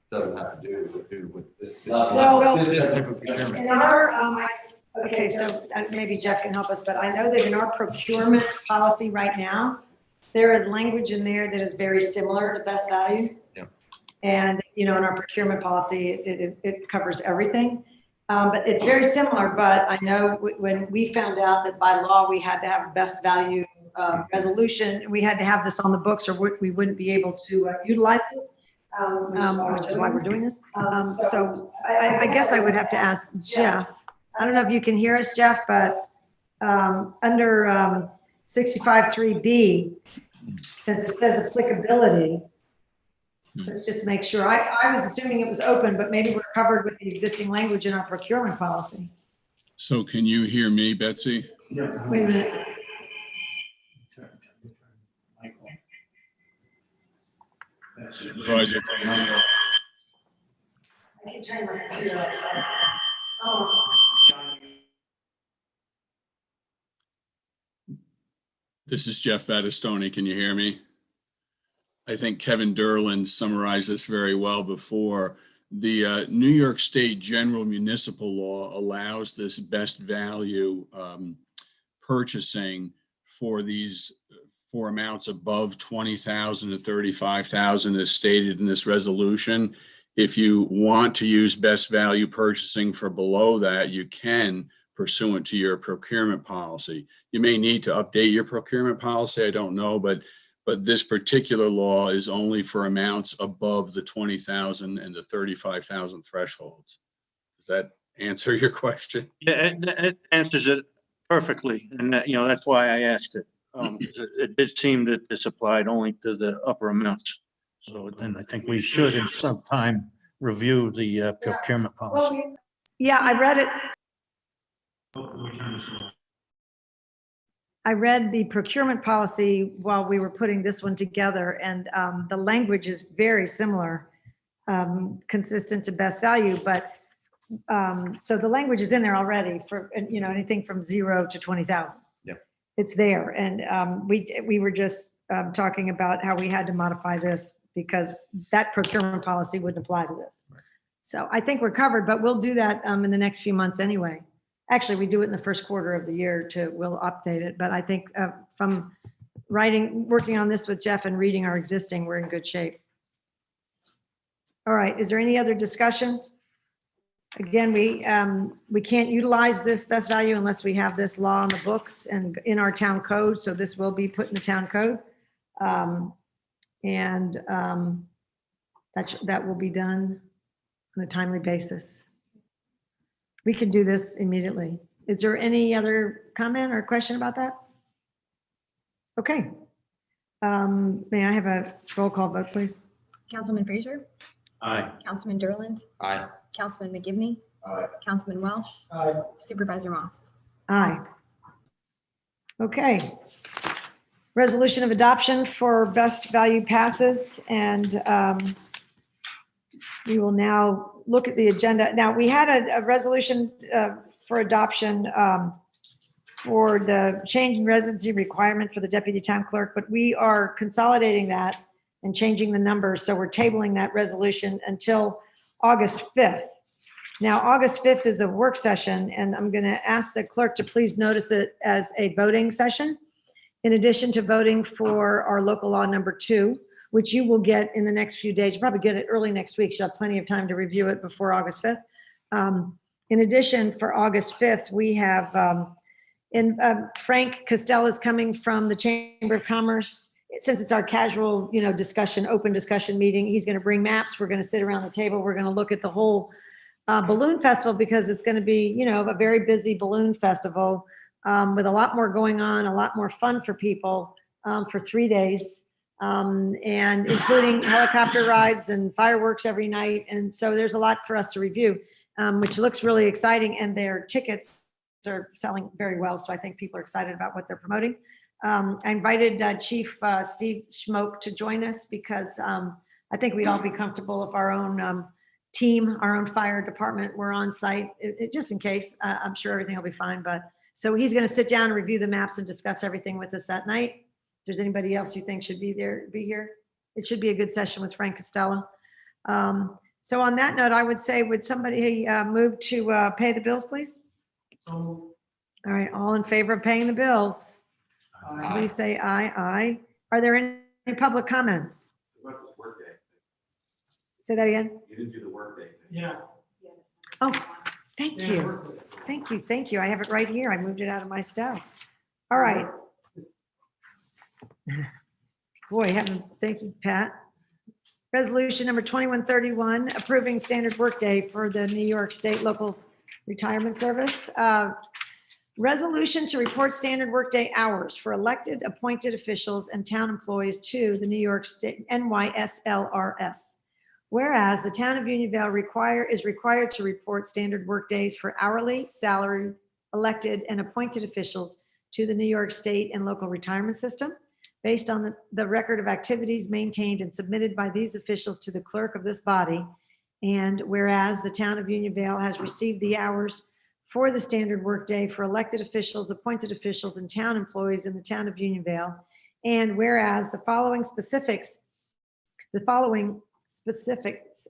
doesn't have to do with this Well, this type of procurement. In our, okay, so maybe Jeff can help us, but I know that in our procurement policy right now, there is language in there that is very similar to best value. Yeah. And, you know, in our procurement policy, it covers everything. But it's very similar, but I know when we found out that by law, we had to have a best value resolution, we had to have this on the books or we wouldn't be able to utilize it. Which is why we're doing this. So I guess I would have to ask Jeff. I don't know if you can hear us, Jeff, but under 65.3B, since it says applicability, let's just make sure. I was assuming it was open, but maybe we're covered with the existing language in our procurement policy. So can you hear me, Betsy? Wait a minute. Roger. I can turn my computer up. Oh. This is Jeff Battistoni. Can you hear me? I think Kevin Derlin summarized this very well before. The New York State General Municipal Law allows this best value purchasing for these for amounts above 20,000 to 35,000 as stated in this resolution. If you want to use best value purchasing for below that, you can pursuant to your procurement policy. You may need to update your procurement policy, I don't know, but this particular law is only for amounts above the 20,000 and the 35,000 thresholds. Does that answer your question? Yeah, it answers it perfectly, and that, you know, that's why I asked it. It did seem that this applied only to the upper amounts. So then I think we should in some time review the procurement policy. Well, yeah, I read it. I read the procurement policy while we were putting this one together, and the language is very similar, consistent to best value, but so the language is in there already for, you know, anything from 0 to 20,000. Yeah. It's there, and we were just talking about how we had to modify this because that procurement policy wouldn't apply to this. Right. So I think we're covered, but we'll do that in the next few months anyway. Actually, we do it in the first quarter of the year we'll update it. But I think from working on this with Jeff and reading our existing, we're in good shape. All right, is there any other discussion? Again, we can't utilize this best value unless we have this law on the books and in our town code. So this will be put in the town code. That will be done on a timely basis. We could do this immediately. Is there any other comment or question about that? Okay. May I have a roll call vote, please? Councilman Frazier, Aye. Councilman Derland, Aye. Councilman McGivney, Aye. Councilman Welsh, Aye. Supervisor Moss. Aye. Okay. Resolution of adoption for best value passes, and we will now look at the agenda. Now, we had a resolution for adoption for the change in residency requirement for the deputy town clerk, but we are consolidating that and changing the numbers. So we're tabling that resolution until August 5th. Now, August 5th is a work session, and I'm going to ask the clerk to please notice it as a voting session, in addition to voting for our local law number 2, which you will get in the next few days. You'll probably get it early next week. So you'll have plenty of time to review it before August 5th. In addition, for August 5th, we have Frank Costello is coming from the Chamber of Commerce. Since it's our casual, discussion, open discussion meeting, he's going to bring maps. We're going to sit around the table. We're going to look at the whole balloon festival, because it's going to be, a very busy balloon festival with a lot more going on, a lot more fun for people for 3 days, and including helicopter rides and fireworks every night. And so there's a lot for us to review, which looks really exciting. And their tickets are selling very well. So I think people are excited about what they're promoting. I invited Chief Steve Schmoke to join us because I think we'd all be comfortable if our own team, our own fire department were on site, just in case. I'm sure everything will be fine. But so he's going to sit down and review the maps and discuss everything with us that night. If there's anybody else you think should be here. It should be a good session with Frank Costello. So on that note, I would say, would somebody move to pay the bills, please? So, All right, all in favor of paying the bills? Please say aye, aye. Are there any public comments? What about this workday? Say that again. You didn't do the workday thing. yeah. Oh, thank Yeah, you. work with it. Thank you. I have it right here. I moved it out of my stuff. All right. Boy, thank you, Pat. Resolution number 2131, approving standard workday for the New York State Local Retirement Service. Resolution to report standard workday hours for elected, appointed officials and town employees to the New York State NYSLRS. Whereas the town of Unionville is required to report standard workdays for hourly, salaried, elected, and appointed officials to the New York State and local retirement system, based on the record of activities maintained and submitted by these officials to the clerk of this body. And whereas the town of Unionville has received the hours for the standard workday for elected officials, appointed officials, and town employees in the town of Unionville. And whereas the following specifics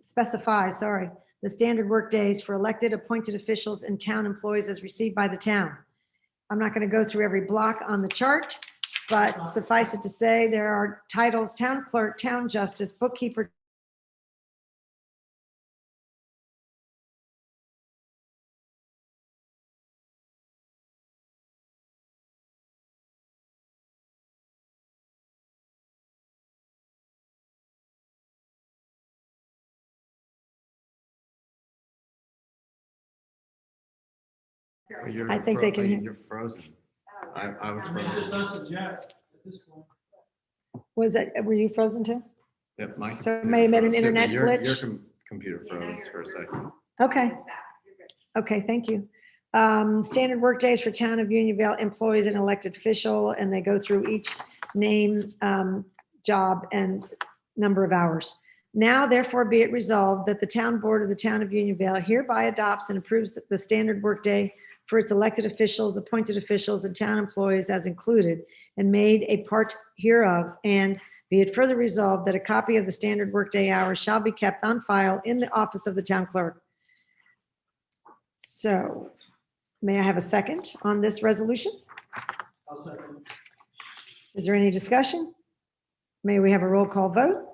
specify the standard workdays for elected, appointed officials, and town employees as received by the town. I'm not going to go through every block on the chart, but suffice it to say, there are titles: town clerk, town justice, bookkeeper, I think they can hear. You're frozen. I was I mean, it's just frozen. us and Jack at this point. were you frozen too? Yep, my So it computer may have been an froze too, but internet your glitch? computer froze for a second. Okay. Okay, thank you. Standard work days for town of Unionville employees and elected official, and they go through each name, job, and number of hours. Now, therefore, be it resolved that the town board of the town of Unionville hereby adopts and approves the standard workday for its elected officials, appointed officials, and town employees as included and made a part hereof. And be it further resolved that a copy of the standard workday hours shall be kept on file in the office of the town clerk. So may I have a second on this resolution? I'll second. Is there any discussion? May we have a roll call vote?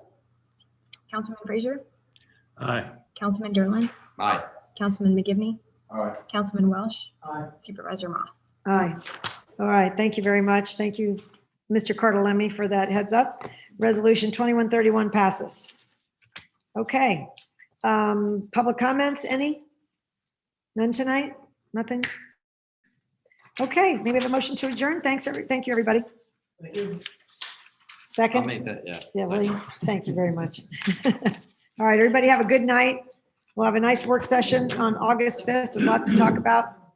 Councilman Frazier, Aye. Councilman Derland, Aye. Councilman McGivney, All right. Councilman Welsh, Aye. Supervisor Moss. Aye. All right, thank you very much. Thank you, Mr. Cardellemi, for that heads up. Resolution 2131 passes. Okay. Public comments, any? None tonight? Nothing? Okay, maybe have a motion to adjourn. Thank you, everybody. Thank you. I'll Second? make that, yeah. Yeah, second. William, thank you very much. All right, everybody have a good night. We'll have a nice work session on August 5th. There's lots to talk about.